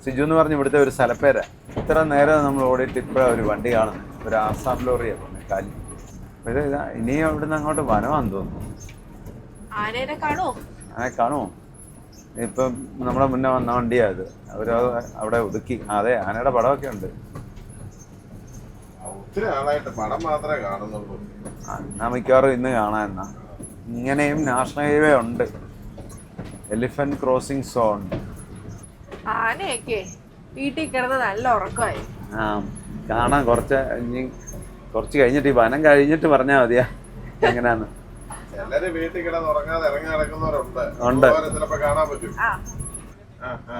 സിജു എന്ന് പറഞ്ഞ് ഇവിടുത്തെ ഒരു സ്ഥലപ്പേര. ഇത്ര നേരം നമ്മൾ ഓടിയിട്ട് ഇപ്പോഴാണ് ഒരു വണ്ടി കാണുന്നത്. ഒരു ആസാം ലോറിയാണ് പോകുന്നത് കാലി. ഇത് ഇനി അവിടുന്ന് അങ്ങോട്ട് വനമാണെന്ന് തോന്നുന്നു. ആനയെ കാണുമോ? ഇപ്പം നമ്മുടെ മുന്നേ വന്ന വണ്ടിയാണ് ഇത്. അവർ അവിടെ ഒതുക്കി. അതെ, ആനയുടെ പടമൊക്കെ ഉണ്ട്. എന്നാ മിക്കവാറും ഇന്ന് കാണാൻ. എന്നാ ഇങ്ങനെയും നാഷണൽ ഹൈവേ ഉണ്ട്. Elephant crossing zone. ആനയൊക്കെ വീട്ടിൽ കിടന്ന് നല്ല ഉറക്കമായി. കാണാൻ കുറച്ച് കഴിഞ്ഞിട്ട് ഈ വനം കഴിഞ്ഞിട്ട് പറഞ്ഞാൽ മതിയാ എങ്ങനെയാന്ന്. എല്ലാരും വീട്ടിൽ കിടന്ന് ഉറങ്ങാതെ ഇറങ്ങി നടക്കുന്നവരുണ്ട്. ഉണ്ട്. അതുപോലെ ചിലപ്പോ കാണാൻ പറ്റും. ആ. ആ, ആ.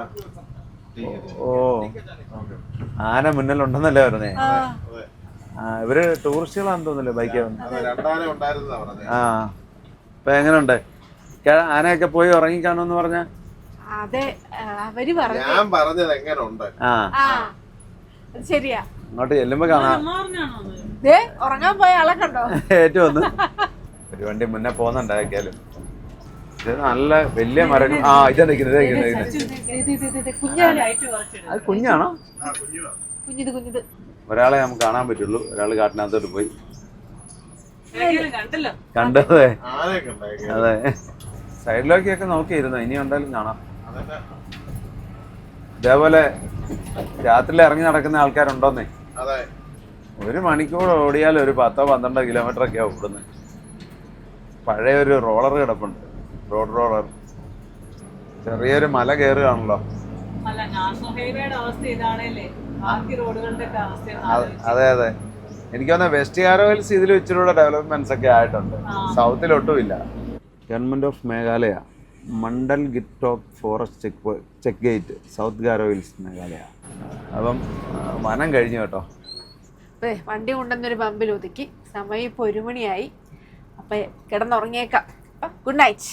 ഓ ആന മുന്നിലുണ്ടെന്നല്ലേ പറഞ്ഞേ? അതെ. ഇവര് ടൂറിസ്റ്റുകളാണെന്ന് തോന്നുന്നില്ലേ ബൈക്ക് വന്ന്? അതെ, രണ്ടാനെ ഉണ്ടായിരുന്നാ പറഞ്ഞത്. ആ ഇപ്പൊ എങ്ങനെയുണ്ട്? ആനയൊക്കെ പോയി ഉറങ്ങിക്കാണോന്ന് പറഞ്ഞ? അതെ, അവര് പറഞ്ഞു. ഞാൻ പറഞ്ഞത് എങ്ങനെ ഉണ്ട്? ആ ആ, അത് ശരിയാ. അങ്ങോട്ട് ചെല്ലുമ്പോ കാണാം. ദേ ഉറങ്ങാൻ പോയ ആളെ കണ്ടോ? ഏറ്റവും ഒന്ന് ഒരു വണ്ടി മുന്നേ പോകുന്നുണ്ടാക്കിയാലും ഇത് നല്ല വലിയ മരങ്ങൾ. ആ ഇതാ നിൽക്കുന്നത്, അത് കുഞ്ഞാണോ? കുഞ്ഞിത് കുഞ്ഞിത്. ഒരാളെ നമുക്ക് കാണാൻ പറ്റുള്ളൂ, ഒരാള് കാട്ടിനകത്തോട്ട് പോയി. കണ്ടല്ലോ. കണ്ടതേ. ആനയൊക്കെ ഉണ്ടായി. അതെ, സൈഡിലേക്കൊക്കെ നോക്കിയിരുന്നു. ഇനി ഉണ്ടായാലും കാണാം. അതന്നെ. ഇതേപോലെ രാത്രിയിൽ ഇറങ്ങി നടക്കുന്ന ആൾക്കാരുണ്ടോന്നേ? അതെ. ഒരു മണിക്കൂർ ഓടിയാൽ ഒരു 10-12 കിലോമീറ്റർ ഒക്കെയാണ് ഓടുന്നത്. പഴയ ഒരു റോളർ കിടപ്പുണ്ട്, റോഡ് റോളർ. ചെറിയൊരു മല കയറുകയാണല്ലോ. അല്ല, നാഷണൽ ഹൈവേയുടെ അവസ്ഥ ഇതാണല്ലേ, ബാക്കി റോഡുകളുടെ ഒക്കെ അവസ്ഥ. അതെ അതെ, എനിക്ക് തോന്നുന്നത് വെസ്റ്റ് കാരോയിൽസ് ഇതിൽ ഇച്ചിരൂടെ ഡെവലപ്മെന്റ്സ് ഒക്കെ ആയിട്ടുണ്ട്. സൗത്തിലൊട്ടും ഇല്ല. Government of Meghalaya Mandal Gittok forest check gate, south Garo Hills, Meghalaya. അപ്പം വനം കഴിഞ്ഞു കേട്ടോ. വണ്ടി കൊണ്ടുവന്നൊരു പമ്പിൽ ഒതുക്കി. സമയം ഇപ്പോൾ 1 മണിയായി. അപ്പൊ കിടന്നുറങ്ങിയേക്കാം. Good night.